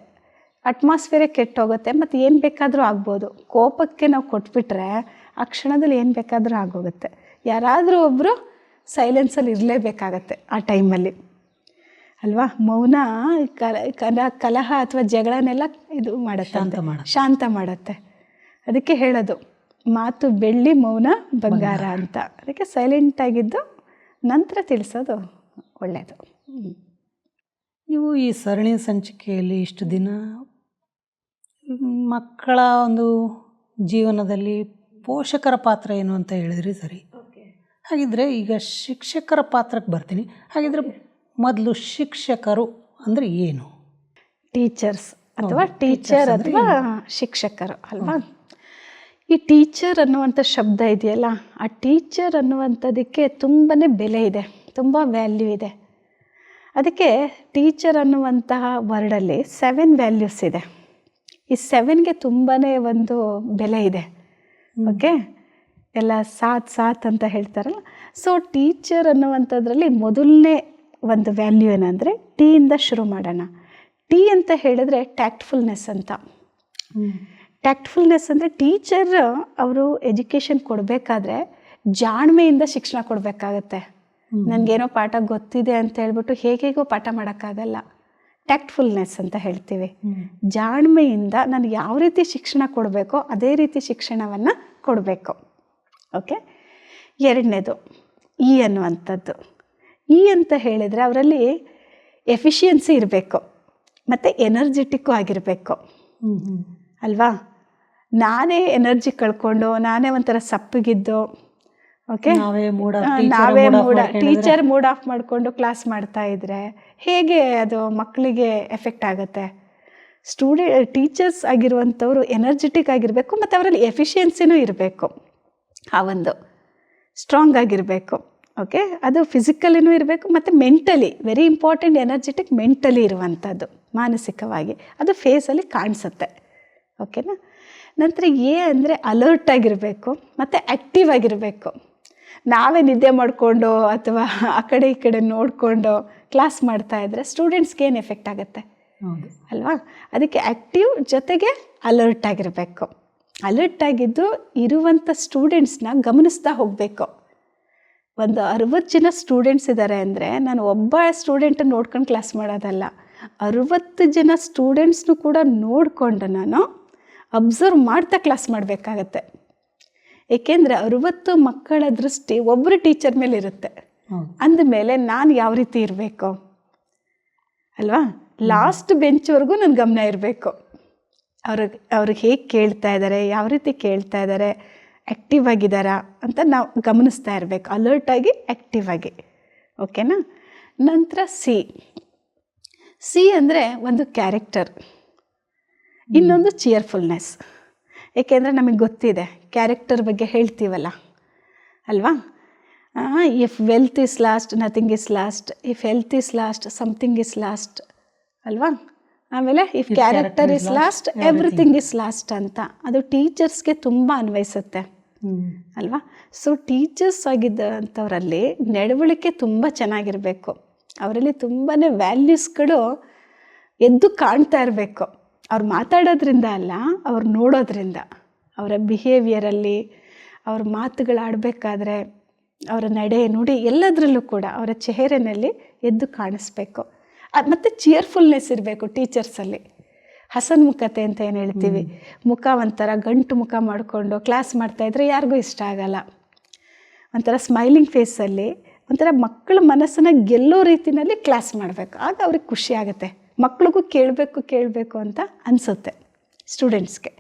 ಅಟ್ಮಾಸ್ಫಿಯರೇ ಕೆಟ್ಟೋಗುತ್ತೆ, ಮತ್ತು ಏನು ಬೇಕಾದರೂ ಆಗ್ಬೋದು. ಕೋಪಕ್ಕೆ ನಾವು ಕೊಟ್ಬಿಟ್ರೆ ಆ ಕ್ಷಣದಲ್ಲಿ ಏನು ಬೇಕಾದರೂ ಆಗೋಗುತ್ತೆ. ಯಾರಾದರೂ ಒಬ್ಬರು ಸೈಲೆನ್ಸಲ್ಲಿ ಇರಲೇಬೇಕಾಗತ್ತೆ ಆ ಟೈಮಲ್ಲಿ ಅಲ್ವಾ. ಮೌನ ಕಲಹ ಅಥವಾ ಜಗಳನೆಲ್ಲ ಇದು ಮಾಡುತ್ತೆ, ಶಾಂತ ಮಾಡುತ್ತೆ. ಅದಕ್ಕೆ ಹೇಳೋದು ಮಾತು ಬೆಳ್ಳಿ, ಮೌನ ಬಂಗಾರ ಅಂತ. ಅದಕ್ಕೆ ಸೈಲೆಂಟಾಗಿದ್ದು ನಂತರ ತಿಳಿಸೋದು ಒಳ್ಳೆಯದು. ನೀವು ಈ ಸರಣಿ ಸಂಚಿಕೆಯಲ್ಲಿ ಇಷ್ಟು ದಿನ ಮಕ್ಕಳ ಒಂದು ಜೀವನದಲ್ಲಿ ಪೋಷಕರ ಪಾತ್ರ ಏನು ಅಂತ ಹೇಳಿದ್ರಿ, ಸರಿ. ಹಾಗಿದ್ರೆ ಈಗ ಶಿಕ್ಷಕರ ಪಾತ್ರಕ್ಕೆ ಬರ್ತೀನಿ. ಹಾಗಿದ್ರೆ ಮೊದಲು ಶಿಕ್ಷಕರು ಅಂದರೆ ಏನು? ಟೀಚರ್ಸ್ ಅಥವಾ ಟೀಚರ್ ಅಥವಾ ಶಿಕ್ಷಕರು ಅಲ್ವಾ. ಈ ಟೀಚರ್ ಅನ್ನುವಂಥ ಶಬ್ದ ಇದೆಯಲ್ಲ, ಆ ಟೀಚರ್ ಅನ್ನುವಂಥದ್ದಕ್ಕೆ ತುಂಬಾ ಬೆಲೆ ಇದೆ, ತುಂಬ ವ್ಯಾಲ್ಯೂ ಇದೆ. ಅದಕ್ಕೆ ಟೀಚರ್ ಅನ್ನುವಂತಹ ವರ್ಡಲ್ಲಿ 7 ವ್ಯಾಲ್ಯೂಸ್ ಇದೆ. ಈ 7ಗೆ ತುಂಬಾ ಒಂದು ಬೆಲೆ ಇದೆ. ಓಕೆ, ಎಲ್ಲ ಸಾಥ್ ಅಂತ ಹೇಳ್ತಾರಲ್ಲ. ಸೊ ಟೀಚರ್ ಅನ್ನುವಂಥದ್ರಲ್ಲಿ ಮೊದಲನೇ ಒಂದು ವ್ಯಾಲ್ಯೂ ಏನಂದರೆ ಟಿಯಿಂದ ಶುರು ಮಾಡೋಣ. ಟಿ ಅಂತ ಹೇಳಿದ್ರೆ ಟ್ಯಾಕ್ಟ್ಫುಲ್ನೆಸ್ ಅಂತ. ಟ್ಯಾಕ್ಟ್ಫುಲ್ನೆಸ್ ಅಂದರೆ ಟೀಚರ್ ಅವರು ಎಜುಕೇಷನ್ ಕೊಡಬೇಕಾದ್ರೆ ಜಾಣ್ಮೆಯಿಂದ ಶಿಕ್ಷಣ ಕೊಡಬೇಕಾಗತ್ತೆ. ನನಗೇನೋ ಪಾಠ ಗೊತ್ತಿದೆ ಅಂತ ಹೇಳ್ಬಿಟ್ಟು ಹೇಗೇಗೋ ಪಾಠ ಮಾಡೋಕ್ಕಾಗಲ್ಲ. ಟ್ಯಾಕ್ಟ್ಫುಲ್ನೆಸ್ ಅಂತ ಹೇಳ್ತೀವಿ. ಜಾಣ್ಮೆಯಿಂದ ನಾನು ಯಾವ ರೀತಿ ಶಿಕ್ಷಣ ಕೊಡಬೇಕೋ ಅದೇ ರೀತಿ ಶಿಕ್ಷಣವನ್ನು ಕೊಡಬೇಕು. ಓಕೆ, ಎರಡನೇದು ಇ ಅನ್ನುವಂಥದ್ದು. ಇ ಅಂತ ಹೇಳಿದರೆ ಅವರಲ್ಲಿ ಎಫಿಷಿಯನ್ಸಿ ಇರಬೇಕು ಮತ್ತು ಎನರ್ಜೆಟಿಕ್ಕು ಆಗಿರಬೇಕು ಅಲ್ವಾ. ನಾನೇ ಎನರ್ಜಿ ಕಳ್ಕೊಂಡು ನಾನೇ ಒಂಥರ ಸಪ್ಪಗಿದ್ದು, ಓಕೆ, ನಾವೇ ಟೀಚರ್ ಮೂಡ್ ಆಫ್ ಮಾಡಿಕೊಂಡು ಕ್ಲಾಸ್ ಮಾಡ್ತಾ ಇದ್ರೆ ಹೇಗೆ ಅದು ಮಕ್ಕಳಿಗೆ ಎಫೆಕ್ಟ್ ಆಗುತ್ತೆ. ಟೀಚರ್ಸ್ ಆಗಿರುವಂಥವ್ರು ಎನರ್ಜೆಟಿಕ್ ಆಗಿರಬೇಕು ಮತ್ತು ಅವರಲ್ಲಿ ಎಫಿಷಿಯನ್ಸಿನೂ ಇರಬೇಕು. ಆ ಒಂದು ಸ್ಟ್ರಾಂಗ್ ಆಗಿರಬೇಕು. ಓಕೆ, ಅದು ಫಿಸಿಕಲಿನೂ ಇರಬೇಕು ಮತ್ತು mentally very important. Energetic mentally ಇರುವಂಥದ್ದು, ಮಾನಸಿಕವಾಗಿ ಅದು ಫೇಸಲ್ಲಿ ಕಾಣಿಸುತ್ತೆ. ಓಕೆನಾ. ನಂತರ ಎ ಅಂದರೆ ಅಲರ್ಟ್ ಆಗಿರಬೇಕು ಮತ್ತು ಆ್ಯಕ್ಟಿವ್ ಆಗಿರಬೇಕು. ನಾವೇ ನಿದ್ದೆ ಮಾಡಿಕೊಂಡು ಅಥವಾ ಆ ಕಡೆ ಈ ಕಡೆ ನೋಡಿಕೊಂಡು ಕ್ಲಾಸ್ ಮಾಡ್ತಾ ಇದ್ದರೆ ಸ್ಟೂಡೆಂಟ್ಸ್ಗೆ ಏನು ಎಫೆಕ್ಟ್ ಆಗುತ್ತೆ ಅಲ್ವಾ. ಅದಕ್ಕೆ ಆ್ಯಕ್ಟಿವ್ ಜೊತೆಗೆ ಅಲರ್ಟ್ ಆಗಿರಬೇಕು. ಅಲರ್ಟ್ ಆಗಿದ್ದು ಇರುವಂಥ ಸ್ಟೂಡೆಂಟ್ಸ್ನ ಗಮನಿಸ್ತಾ ಹೋಗಬೇಕು. ಒಂದು 60 ಜನ ಸ್ಟೂಡೆಂಟ್ಸ್ ಇದ್ದಾರೆ ಅಂದರೆ ನಾನು ಒಬ್ಬ ಸ್ಟೂಡೆಂಟನ್ನು ನೋಡ್ಕೊಂಡು ಕ್ಲಾಸ್ ಮಾಡೋದಲ್ಲ, 60 ಜನ ಸ್ಟೂಡೆಂಟ್ಸ್ನು ಕೂಡ ನೋಡಿಕೊಂಡು ನಾನು ಅಬ್ಸರ್ವ್ ಮಾಡ್ತಾ ಕ್ಲಾಸ್ ಮಾಡಬೇಕಾಗತ್ತೆ. ಏಕೆಂದರೆ 60 ಮಕ್ಕಳ ದೃಷ್ಟಿ ಒಬ್ಬರು ಟೀಚರ್ ಮೇಲೆ ಇರುತ್ತೆ. ಅಂದಮೇಲೆ ನಾನು ಯಾವ ರೀತಿ ಇರಬೇಕು ಅಲ್ವಾ. ಲಾಸ್ಟ್ ಬೆಂಚ್ವರೆಗೂ ನನ್ನ ಗಮನ ಇರಬೇಕು. ಅವ್ರಿಗೆ ಹೇಗೆ ಕೇಳ್ತಾ ಇದ್ದಾರೆ, ಯಾವ ರೀತಿ ಕೇಳ್ತಾ ಇದ್ದಾರೆ, ಆ್ಯಕ್ಟಿವ್ ಆಗಿದ್ದಾರಾ ಅಂತ ನಾವು ಗಮನಿಸ್ತಾ ಇರಬೇಕು, ಅಲರ್ಟಾಗಿ ಆ್ಯಕ್ಟಿವ್ ಆಗಿ. ಓಕೆನಾ. ನಂತರ ಸಿ ಅಂದರೆ ಒಂದು ಕ್ಯಾರೆಕ್ಟರ್, ಇನ್ನೊಂದು ಚಿಯರ್ಫುಲ್ನೆಸ್. ಏಕೆಂದರೆ ನಮಗೆ ಗೊತ್ತಿದೆ ಕ್ಯಾರೆಕ್ಟರ್ ಬಗ್ಗೆ ಹೇಳ್ತೀವಲ್ಲ ಅಲ್ವಾ. If wealth is last nothing is last, if health is last something is last ಅಲ್ವಾ. ಆಮೇಲೆ if character is last everything is last ಅಂತ. ಅದು ಟೀಚರ್ಸ್ಗೆ ತುಂಬ ಅನ್ವಯಿಸುತ್ತೆ ಅಲ್ವಾ. ಸೊ ಟೀಚರ್ಸ್ ಆಗಿದ್ದಂಥವರಲ್ಲಿ ನಡವಳಿಕೆ ತುಂಬ ಚೆನ್ನಾಗಿರಬೇಕು. ಅವರಲ್ಲಿ ತುಂಬಾ ವ್ಯಾಲ್ಯೂಸ್ಗಳು ಎದ್ದು ಕಾಣ್ತಾ ಇರಬೇಕು. ಅವ್ರು ಮಾತಾಡೋದ್ರಿಂದ ಅಲ್ಲ, ಅವ್ರು ನೋಡೋದ್ರಿಂದ, ಅವರ ಬಿಹೇವಿಯರಲ್ಲಿ, ಅವ್ರ ಮಾತುಗಳಾಡಬೇಕಾದ್ರೆ, ಅವರ ನಡೆ ನುಡಿ ಎಲ್ಲದರಲ್ಲೂ ಕೂಡ ಅವರ ಚೆಹರೆಯಲ್ಲಿ ಎದ್ದು ಕಾಣಿಸ್ಬೇಕು. ಮತ್ತು ಚಿಯರ್ಫುಲ್ನೆಸ್ ಇರಬೇಕು ಟೀಚರ್ಸಲ್ಲಿ. ಹಸನ್ಮುಖತೆ ಅಂತ ಏನು ಹೇಳ್ತೀವಿ, ಮುಖ ಒಂಥರ ಗಂಟು ಮುಖ ಮಾಡಿಕೊಂಡು ಕ್ಲಾಸ್ ಮಾಡ್ತಾಯಿದ್ರೆ ಯಾರಿಗೂ ಇಷ್ಟ ಆಗಲ್ಲ. ಒಂಥರ ಸ್ಮೈಲಿಂಗ್ ಫೇಸಲ್ಲಿ ಒಂಥರ ಮಕ್ಕಳ ಮನಸ್ಸನ್ನು ಗೆಲ್ಲೋ ರೀತಿಯಲ್ಲಿ ಕ್ಲಾಸ್ ಮಾಡಬೇಕು. ಆಗ ಅವ್ರಿಗೆ ಖುಷಿ ಆಗುತ್ತೆ, ಮಕ್ಳಿಗೂ ಕೇಳಬೇಕು ಅಂತ ಅನಿಸುತ್ತೆ ಸ್ಟೂಡೆಂಟ್ಸ್ಗೆ.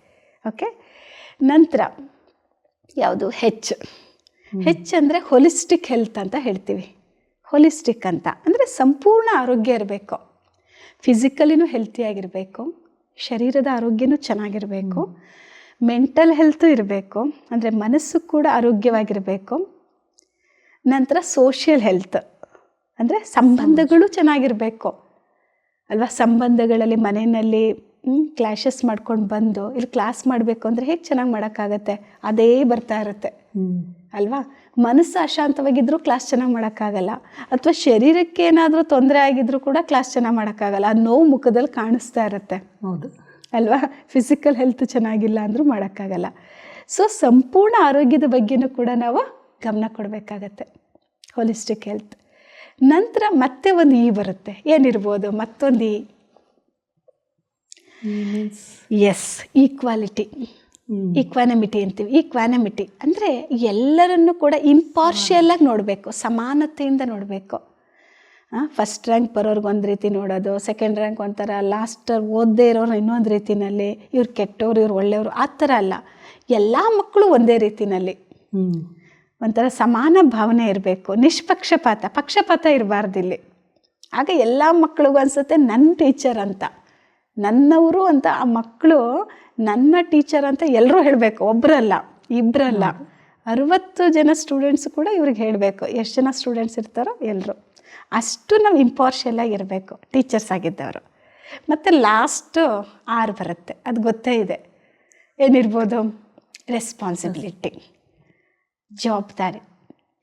ಓಕೆ. ನಂತರ ಯಾವುದು ಹೆಚ್ ಅಂದರೆ ಹೋಲಿಸ್ಟಿಕ್ ಹೆಲ್ತ್ ಅಂತ ಹೇಳ್ತೀವಿ. ಹೋಲಿಸ್ಟಿಕ್ ಅಂತ ಅಂದರೆ ಸಂಪೂರ್ಣ ಆರೋಗ್ಯ ಇರಬೇಕು. ಫಿಸಿಕಲಿನೂ ಹೆಲ್ತಿಯಾಗಿರಬೇಕು, ಶರೀರದ ಆರೋಗ್ಯನೂ ಚೆನ್ನಾಗಿರಬೇಕು, ಮೆಂಟಲ್ ಹೆಲ್ತು ಇರಬೇಕು, ಅಂದರೆ ಮನಸ್ಸು ಕೂಡ ಆರೋಗ್ಯವಾಗಿರಬೇಕು. ನಂತರ ಸೋಷಿಯಲ್ ಹೆಲ್ತ್ ಅಂದರೆ ಸಂಬಂಧಗಳು ಚೆನ್ನಾಗಿರಬೇಕು ಅಲ್ವಾ. ಸಂಬಂಧಗಳಲ್ಲಿ ಮನೆಯಲ್ಲಿ ಕ್ಲಾಶಸ್ ಮಾಡ್ಕೊಂಡು ಬಂದು ಇಲ್ಲಿ ಕ್ಲಾಸ್ ಮಾಡಬೇಕು ಅಂದರೆ ಹೇಗೆ ಚೆನ್ನಾಗಿ ಮಾಡೋಕ್ಕಾಗತ್ತೆ, ಅದೇ ಬರ್ತಾ ಇರುತ್ತೆ ಅಲ್ವಾ. ಮನಸ್ಸು ಅಶಾಂತವಾಗಿದ್ದರೂ ಕ್ಲಾಸ್ ಚೆನ್ನಾಗಿ ಮಾಡೋಕ್ಕಾಗಲ್ಲ, ಅಥವಾ ಶರೀರಕ್ಕೆ ಏನಾದರೂ ತೊಂದರೆ ಆಗಿದ್ರೂ ಕೂಡ ಕ್ಲಾಸ್ ಚೆನ್ನಾಗಿ ಮಾಡೋಕ್ಕಾಗಲ್ಲ. ಆ ನೋವು ಮುಖದಲ್ಲಿ ಕಾಣಿಸ್ತಾ ಇರುತ್ತೆ. ಹೌದು ಅಲ್ವಾ? ಫಿಸಿಕಲ್ ಹೆಲ್ತ್ ಚೆನ್ನಾಗಿಲ್ಲ ಅಂದರೂ ಮಾಡೋಕ್ಕಾಗಲ್ಲ. ಸೊ ಸಂಪೂರ್ಣ ಆರೋಗ್ಯದ ಬಗ್ಗೆನೂ ಕೂಡ ನಾವು ಗಮನ ಕೊಡಬೇಕಾಗತ್ತೆ, ಹೋಲಿಸ್ಟಿಕ್ ಹೆಲ್ತ್. ನಂತರ ಮತ್ತೆ ಒಂದು ಇ ಬರುತ್ತೆ. ಏನಿರ್ಬೋದು ಮತ್ತೊಂದು ಇ? ಎಸ್, ಈಕ್ವಾಲಿಟಿ, ಈಕ್ವಾನಮಿಟಿ ಅಂತೀವಿ. ಈಕ್ವಾನಮಿಟಿ ಅಂದರೆ ಎಲ್ಲರನ್ನು ಕೂಡ ಇಂಪಾರ್ಷಿಯಲಾಗಿ ನೋಡಬೇಕು, ಸಮಾನತೆಯಿಂದ ನೋಡಬೇಕು. ಫಸ್ಟ್ ರ್ಯಾಂಕ್ ಬರೋರ್ಗೆ ಒಂದು ರೀತಿ ನೋಡೋದು, ಸೆಕೆಂಡ್ ರ್ಯಾಂಕ್ ಒಂಥರ, ಲಾಸ್ಟಲ್ಲಿ ಓದದೇ ಇರೋರು ಇನ್ನೊಂದು ರೀತಿಯಲ್ಲಿ, ಇವ್ರು ಕೆಟ್ಟವ್ರು ಇವ್ರು ಒಳ್ಳೆಯವರು, ಆ ಥರ ಅಲ್ಲ. ಎಲ್ಲ ಮಕ್ಕಳು ಒಂದೇ ರೀತಿಯಲ್ಲಿ ಒಂಥರ ಸಮಾನ ಭಾವನೆ ಇರಬೇಕು. ಪಕ್ಷಪಾತ ಇರಬಾರ್ದಿಲ್ಲಿ. ಆಗ ಎಲ್ಲ ಮಕ್ಕಳಿಗೂ ಅನಿಸುತ್ತೆ ನನ್ನ ಟೀಚರ್ ಅಂತ, ನನ್ನವರು ಅಂತ. ಆ ಮಕ್ಕಳು ನನ್ನ ಟೀಚರ್ ಅಂತ ಎಲ್ಲರೂ ಹೇಳಬೇಕು, ಒಬ್ಬರಲ್ಲ ಇಬ್ಬರಲ್ಲ, 60 ಜನ ಸ್ಟೂಡೆಂಟ್ಸ್ ಕೂಡ ಇವ್ರಿಗೆ ಹೇಳಬೇಕು. ಎಷ್ಟು ಜನ ಸ್ಟೂಡೆಂಟ್ಸ್ ಇರ್ತಾರೋ ಎಲ್ಲರೂ. ಅಷ್ಟು ನಾವು ಇಂಪಾರ್ಷಿಯಲಾಗಿ ಇರಬೇಕು ಟೀಚರ್ಸ್ ಆಗಿದ್ದವರು. ಮತ್ತು ಲಾಸ್ಟು ಆರ್ ಬರುತ್ತೆ, ಅದು ಗೊತ್ತೇ ಇದೆ. ಏನಿರ್ಬೋದು? ರೆಸ್ಪಾನ್ಸಿಬಿಲಿಟಿ, ಜವಾಬ್ದಾರಿ.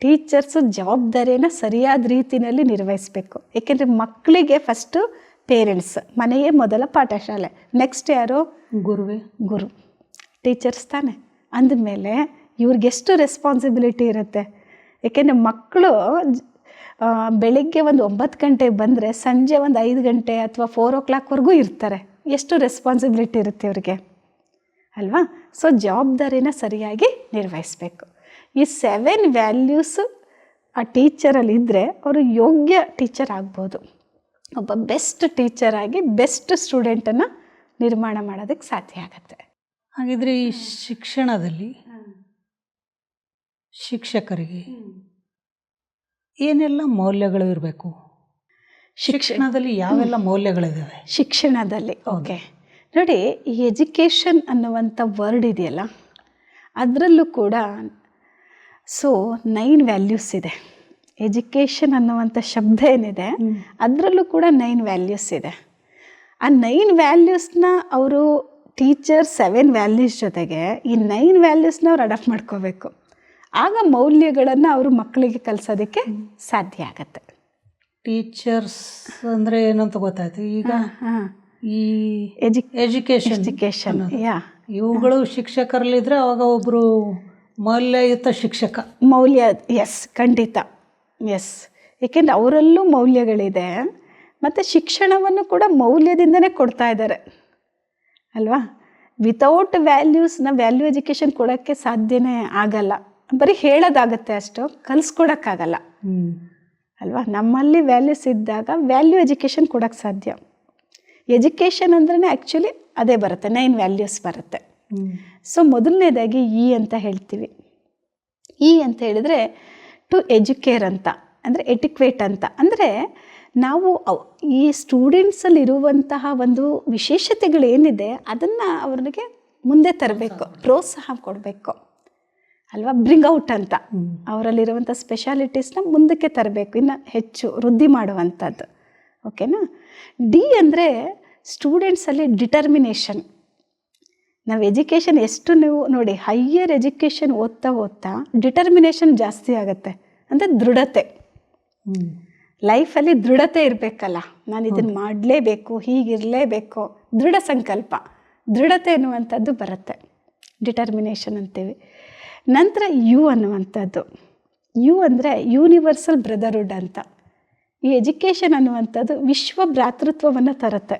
ಟೀಚರ್ಸು ಜವಾಬ್ದಾರಿಯನ್ನು ಸರಿಯಾದ ರೀತಿಯಲ್ಲಿ ನಿರ್ವಹಿಸಬೇಕು. ಏಕೆಂದರೆ ಮಕ್ಕಳಿಗೆ ಫಸ್ಟು ಪೇರೆಂಟ್ಸ್, ಮನೆಯೇ ಮೊದಲ ಪಾಠಶಾಲೆ. ನೆಕ್ಸ್ಟ್ ಯಾರು? ಗುರು, ಟೀಚರ್ಸ್ ತಾನೆ. ಅಂದಮೇಲೆ ಇವ್ರಿಗೆಷ್ಟು ರೆಸ್ಪಾನ್ಸಿಬಿಲಿಟಿ ಇರುತ್ತೆ. ಏಕೆಂದರೆ ಮಕ್ಕಳು ಬೆಳಿಗ್ಗೆ ಒಂದು 9 ಗಂಟೆಗೆ ಬಂದರೆ ಸಂಜೆ ಒಂದು 5 ಗಂಟೆ ಅಥವಾ 4 o'clockವರೆಗೂ ಇರ್ತಾರೆ. ಎಷ್ಟು ರೆಸ್ಪಾನ್ಸಿಬಿಲಿಟಿ ಇರುತ್ತೆ ಇವ್ರಿಗೆ, ಅಲ್ವಾ? ಸೊ ಜವಾಬ್ದಾರಿನ ಸರಿಯಾಗಿ ನಿರ್ವಹಿಸಬೇಕು. ಈ 7 ವ್ಯಾಲ್ಯೂಸ್ ಆ ಟೀಚರಲ್ಲಿ ಇದ್ದರೆ ಅವರು ಯೋಗ್ಯ ಟೀಚರ್ ಆಗ್ಬೋದು. ಒಬ್ಬ ಬೆಸ್ಟ್ ಟೀಚರ್ ಆಗಿ ಬೆಸ್ಟ್ ಸ್ಟೂಡೆಂಟನ್ನು ನಿರ್ಮಾಣ ಮಾಡೋದಕ್ಕೆ ಸಾಧ್ಯ ಆಗುತ್ತೆ. ಹಾಗಿದ್ರೆ ಈ ಶಿಕ್ಷಣದಲ್ಲಿ ಶಿಕ್ಷಕರಿಗೆ ಏನೆಲ್ಲ ಮೌಲ್ಯಗಳು ಇರಬೇಕು? ಶಿಕ್ಷಣದಲ್ಲಿ ಯಾವೆಲ್ಲ ಮೌಲ್ಯಗಳಿದ್ದಾವೆ ಶಿಕ್ಷಣದಲ್ಲಿ? ಓಕೆ, ನೋಡಿ, ಈ ಎಜುಕೇಷನ್ ಅನ್ನುವಂಥ ವರ್ಡ್ ಇದೆಯಲ್ಲ, ಅದರಲ್ಲೂ ಕೂಡ 9 ವ್ಯಾಲ್ಯೂಸ್ ಇದೆ. ಎಜುಕೇಷನ್ ಅನ್ನುವಂಥ ಶಬ್ದ ಏನಿದೆ ಅದರಲ್ಲೂ ಕೂಡ 9 ವ್ಯಾಲ್ಯೂಸ್ ಇದೆ. ಆ 9 ವ್ಯಾಲ್ಯೂಸ್ನ ಅವರು ಟೀಚರ್ 7 ವ್ಯಾಲ್ಯೂಸ್ ಜೊತೆಗೆ ಈ 9 ವ್ಯಾಲ್ಯೂಸ್ನ ಅವ್ರು ಅಡಾಪ್ಟ್ ಮಾಡ್ಕೋಬೇಕು. ಆಗ ಮೌಲ್ಯಗಳನ್ನು ಅವರು ಮಕ್ಕಳಿಗೆ ಕಲಿಸೋದಕ್ಕೆ ಸಾಧ್ಯ ಆಗತ್ತೆ. ಟೀಚರ್ಸ್ ಅಂದರೆ ಏನಂತ ಗೊತ್ತಾಯ್ತು. ಈಗ ಈ ಎಜುಕೇಷನ್ ಇವುಗಳು ಶಿಕ್ಷಕರಲ್ಲಿದ್ದರೆ ಅವಾಗ ಒಬ್ಬರು ಮೌಲ್ಯಯುತ ಶಿಕ್ಷಕ. ಎಸ್, ಖಂಡಿತ, ಎಸ್. ಏಕೆಂದರೆ ಅವರಲ್ಲೂ ಮೌಲ್ಯಗಳಿದೆ. ಮತ್ತು ಶಿಕ್ಷಣವನ್ನು ಕೂಡ ಮೌಲ್ಯದಿಂದನೇ ಕೊಡ್ತಾ ಇದ್ದಾರೆ, ಅಲ್ವಾ? ವಿತೌಟ್ ವ್ಯಾಲ್ಯೂಸ್ನ ವ್ಯಾಲ್ಯೂ ಎಜುಕೇಷನ್ ಕೊಡೋಕ್ಕೆ ಸಾಧ್ಯನೇ ಆಗಲ್ಲ. ಬರೀ ಹೇಳೋದಾಗತ್ತೆ, ಅಷ್ಟು ಕಲಿಸ್ಕೊಡೋಕ್ಕಾಗಲ್ಲ, ಅಲ್ವಾ? ನಮ್ಮಲ್ಲಿ ವ್ಯಾಲ್ಯೂಸ್ ಇದ್ದಾಗ ವ್ಯಾಲ್ಯೂ ಎಜುಕೇಷನ್ ಕೊಡೋಕ್ಕೆ ಸಾಧ್ಯ. ಎಜುಕೇಷನ್ ಅಂದ್ರೆ ಆ್ಯಕ್ಚುಲಿ ಅದೇ ಬರುತ್ತೆ, 9 ವ್ಯಾಲ್ಯೂಸ್ ಬರುತ್ತೆ. ಸೊ ಮೊದಲನೇದಾಗಿ ಇ ಅಂತ ಹೇಳ್ತೀವಿ. ಇ ಅಂತ ಹೇಳಿದರೆ ಟು ಎಜುಕೇರ್ ಅಂತ, ಅಂದರೆ ಎಟಿಕ್ವೇಟ್ ಅಂತ. ಅಂದರೆ ನಾವು ಈ ಸ್ಟೂಡೆಂಟ್ಸಲ್ಲಿರುವಂತಹ ಒಂದು ವಿಶೇಷತೆಗಳೇನಿದೆ ಅದನ್ನು ಅವ್ರಿಗೆ ಮುಂದೆ ತರಬೇಕು, ಪ್ರೋತ್ಸಾಹ ಕೊಡಬೇಕು, ಅಲ್ವಾ? ಬ್ರಿಂಗ್ ಔಟ್ ಅಂತ ಅವರಲ್ಲಿರುವಂಥ ಸ್ಪೆಷಾಲಿಟೀಸ್ನ ಮುಂದಕ್ಕೆ ತರಬೇಕು, ಇನ್ನು ಹೆಚ್ಚು ವೃದ್ಧಿ ಮಾಡುವಂಥದ್ದು. ಓಕೆನಾ? ಡಿ ಅಂದರೆ ಸ್ಟೂಡೆಂಟ್ಸಲ್ಲಿ ಡಿಟರ್ಮಿನೇಷನ್. ನಾವು ಎಜುಕೇಷನ್ ಎಷ್ಟು ನೀವು ನೋಡಿ, ಹೈಯರ್ ಎಜುಕೇಷನ್ ಓದ್ತಾ ಡಿಟರ್ಮಿನೇಷನ್ ಜಾಸ್ತಿ ಆಗುತ್ತೆ. ಅಂದರೆ ದೃಢತೆ, ಲೈಫಲ್ಲಿ ದೃಢತೆ ಇರಬೇಕಲ್ಲ, ನಾನು ಇದನ್ನು ಮಾಡಲೇಬೇಕು, ಹೀಗಿರಲೇಬೇಕು, ದೃಢ ಸಂಕಲ್ಪ, ದೃಢತೆ ಅನ್ನುವಂಥದ್ದು ಬರುತ್ತೆ, ಡಿಟರ್ಮಿನೇಷನ್ ಅಂತೀವಿ. ನಂತರ ಯು ಅನ್ನುವಂಥದ್ದು. ಯು ಅಂದರೆ ಯೂನಿವರ್ಸಲ್ ಬ್ರದರ್ಹುಡ್ ಅಂತ. ಈ ಎಜುಕೇಷನ್ ಅನ್ನುವಂಥದ್ದು ವಿಶ್ವ ಭ್ರಾತೃತ್ವವನ್ನು ತರುತ್ತೆ,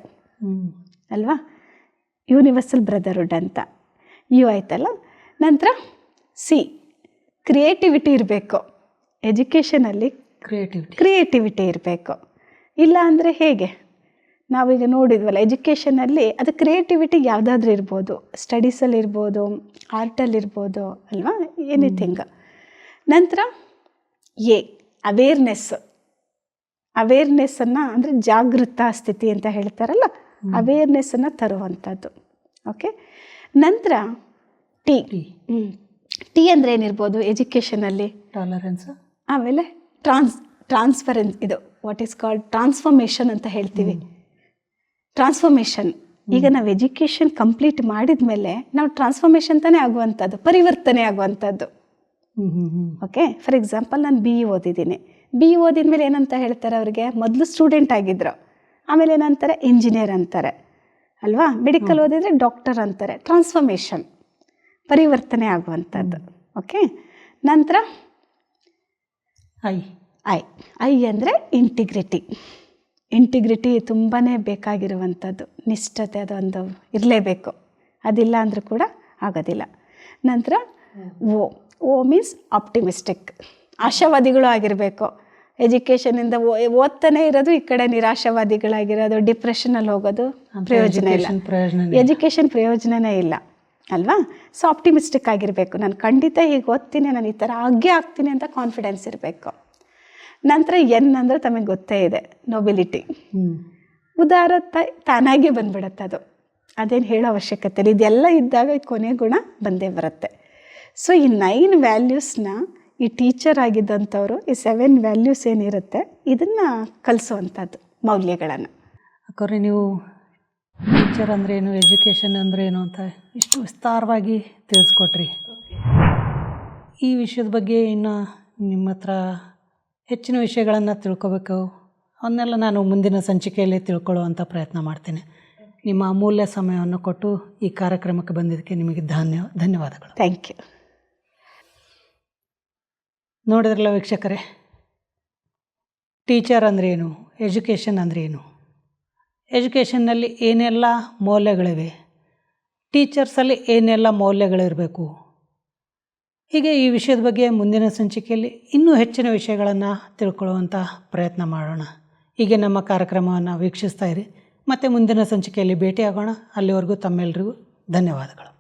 ಅಲ್ವಾ? ಯೂನಿವರ್ಸಲ್ ಬ್ರದರ್ಹುಡ್ ಅಂತ. ಯು ಆಯ್ತಲ್ಲ. ನಂತರ ಸಿ, ಕ್ರಿಯೇಟಿವಿಟಿ ಇರಬೇಕು ಎಜುಕೇಷನಲ್ಲಿ. ಕ್ರಿಯೇಟಿವಿಟಿ ಇರಬೇಕು. ಇಲ್ಲ ಅಂದರೆ ಹೇಗೆ? ನಾವೀಗ ನೋಡಿದ್ವಲ್ಲ, ಎಜುಕೇಷನಲ್ಲಿ ಅದು ಕ್ರಿಯೇಟಿವಿಟಿ ಯಾವುದಾದ್ರೂ ಇರ್ಬೋದು, ಸ್ಟಡೀಸಲ್ಲಿ ಇರ್ಬೋದು, ಆರ್ಟಲ್ಲಿರ್ಬೋದು, ಅಲ್ವಾ? ಎನಿಥಿಂಗ್. ನಂತರ ಎ, ಅವೇರ್ನೆಸ್ಸನ್ನು ಅಂದರೆ ಜಾಗೃತ ಸ್ಥಿತಿ ಅಂತ ಹೇಳ್ತಾರಲ್ಲ, ಅವೇರ್ನೆಸ್ಸನ್ನು ತರುವಂಥದ್ದು. ಓಕೆ. ನಂತರ ಟಿ ಅಂದರೆ ಏನಿರ್ಬೋದು ಎಜುಕೇಷನಲ್ಲಿ? ಟಾಲರೆನ್ಸ್. ಆಮೇಲೆ ಟ್ರಾನ್ಸ್ಫರೆನ್ಸ್, ಇದು ವಾಟ್ ಈಸ್ ಕಾಲ್ಡ್ ಟ್ರಾನ್ಸ್ಫಾರ್ಮೇಷನ್ ಅಂತ ಹೇಳ್ತೀವಿ. ಟ್ರಾನ್ಸ್ಫಾರ್ಮೇಷನ್. ಈಗ ನಾವು ಎಜುಕೇಷನ್ ಕಂಪ್ಲೀಟ್ ಮಾಡಿದ ಮೇಲೆ ನಾವು ಟ್ರಾನ್ಸ್ಫಾರ್ಮೇಷನ್ ತಾನೇ ಆಗುವಂಥದ್ದು, ಪರಿವರ್ತನೆ ಆಗುವಂಥದ್ದು. ಓಕೆ. ಫಾರ್ ಎಕ್ಸಾಂಪಲ್, ನಾನು BE ಓದಿದ್ದೀನಿ. BE ಓದಿದ ಮೇಲೆ ಏನಂತ ಹೇಳ್ತಾರೆ ಅವ್ರಿಗೆ? ಮೊದಲು ಸ್ಟೂಡೆಂಟ್ ಆಗಿದ್ರು, ಆಮೇಲೆ ಏನಂತಾರೆ? ಇಂಜಿನಿಯರ್ ಅಂತಾರೆ, ಅಲ್ವಾ? ಮೆಡಿಕಲ್ ಓದಿದರೆ ಡಾಕ್ಟರ್ ಅಂತಾರೆ. ಟ್ರಾನ್ಸ್ಫಾರ್ಮೇಷನ್, ಪರಿವರ್ತನೆ ಆಗುವಂಥದ್ದು. ಓಕೆ. ನಂತರ ಐ ಐ ಅಂದರೆ ಇಂಟಿಗ್ರಿಟಿ. ಇಂಟಿಗ್ರಿಟಿ ತುಂಬಾ ಬೇಕಾಗಿರುವಂಥದ್ದು. ನಿಷ್ಠತೆ ಅದೊಂದು ಇರಲೇಬೇಕು, ಅದಿಲ್ಲ ಅಂದರೂ ಕೂಡ ಆಗೋದಿಲ್ಲ. ನಂತರ ಓ ಮೀನ್ಸ್ ಆಪ್ಟಿಮಿಸ್ಟಿಕ್, ಆಶಾವಾದಿಗಳು ಆಗಿರಬೇಕು. ಎಜುಕೇಷನಿಂದ ಓದ್ತಾನೆ ಇರೋದು, ಈ ಕಡೆ ನಿರಾಶಾವಾದಿಗಳಾಗಿರೋದು, ಡಿಪ್ರೆಷನಲ್ಲಿ ಹೋಗೋದು ಪ್ರಯೋಜನ ಇಲ್ಲ. ಎಜುಕೇಷನ್ ಪ್ರಯೋಜನವೇ ಇಲ್ಲ ಅಲ್ವಾ? ಸೊ ಆಪ್ಟಿಮಿಸ್ಟಿಕ್ ಆಗಿರಬೇಕು. ನಾನು ಖಂಡಿತ ಹೀಗೆ ಓದ್ತೀನಿ, ನಾನು ಈ ಥರ ಆಗ್ತೀನಿ ಅಂತ ಕಾನ್ಫಿಡೆನ್ಸ್ ಇರಬೇಕು. ನಂತರ ಎನ್ ಅಂದರೆ ತಮಗೆ ಗೊತ್ತೇ ಇದೆ, ನೊಬಿಲಿಟಿ. ಉದಾರತೆ ತಾನಾಗೆ ಬಂದ್ಬಿಡುತ್ತೆ, ಅದೇನು ಹೇಳೋ ಅವಶ್ಯಕತೆ ಇಲ್ಲ. ಇದೆಲ್ಲ ಇದ್ದಾಗ ಕೊನೆ ಗುಣ ಬಂದೇ ಬರುತ್ತೆ. ಸೊ ಈ 9 ವ್ಯಾಲ್ಯೂಸ್ನ ಈ ಟೀಚರ್ ಆಗಿದ್ದಂಥವ್ರು ಈ 7 ವ್ಯಾಲ್ಯೂಸ್ ಏನಿರುತ್ತೆ ಇದನ್ನು ಕಲಿಸುವಂಥದ್ದು, ಮೌಲ್ಯಗಳನ್ನು. ಅಕ್ಕವ್ರೆ, ನೀವು ಟೀಚರ್ ಅಂದ್ರೇನು, ಎಜುಕೇಷನ್ ಅಂದ್ರೇನು ಅಂತ ಇಷ್ಟು ವಿಸ್ತಾರವಾಗಿ ತಿಳಿಸ್ಕೊಟ್ರಿ. ಈ ವಿಷಯದ ಬಗ್ಗೆ ಇನ್ನು ನಿಮ್ಮ ಹತ್ರ ಹೆಚ್ಚಿನ ವಿಷಯಗಳನ್ನು ತಿಳ್ಕೊಬೇಕು, ಅವನ್ನೆಲ್ಲ ನಾನು ಮುಂದಿನ ಸಂಚಿಕೆಯಲ್ಲಿ ತಿಳ್ಕೊಳ್ಳುವಂಥ ಪ್ರಯತ್ನ ಮಾಡ್ತೇನೆ. ನಿಮ್ಮ ಅಮೂಲ್ಯ ಸಮಯವನ್ನು ಕೊಟ್ಟು ಈ ಕಾರ್ಯಕ್ರಮಕ್ಕೆ ಬಂದಿದ್ದಕ್ಕೆ ನಿಮಗೆ ಧನ್ಯವಾದಗಳು. Thank you. ನೋಡಿದ್ರಲ್ಲ ವೀಕ್ಷಕರೇ, ಟೀಚರ್ ಅಂದ್ರೇನು, ಎಜುಕೇಷನ್ ಅಂದ್ರೇನು, ಎಜುಕೇಷನ್ನಲ್ಲಿ ಏನೆಲ್ಲ ಮೌಲ್ಯಗಳಿವೆ, ಟೀಚರ್ಸಲ್ಲಿ ಏನೆಲ್ಲ ಮೌಲ್ಯಗಳಿರಬೇಕು, ಹೀಗೆ ಈ ವಿಷಯದ ಬಗ್ಗೆ ಮುಂದಿನ ಸಂಚಿಕೆಯಲ್ಲಿ ಇನ್ನೂ ಹೆಚ್ಚಿನ ವಿಷಯಗಳನ್ನು ತಿಳ್ಕೊಳ್ಳುವಂಥ ಪ್ರಯತ್ನ ಮಾಡೋಣ. ಹೀಗೆ ನಮ್ಮ ಕಾರ್ಯಕ್ರಮವನ್ನು ವೀಕ್ಷಿಸ್ತಾ ಇರಿ. ಮತ್ತು ಮುಂದಿನ ಸಂಚಿಕೆಯಲ್ಲಿ ಭೇಟಿಯಾಗೋಣ. ಅಲ್ಲಿವರೆಗೂ ತಮ್ಮೆಲ್ಲರಿಗೂ ಧನ್ಯವಾದಗಳು.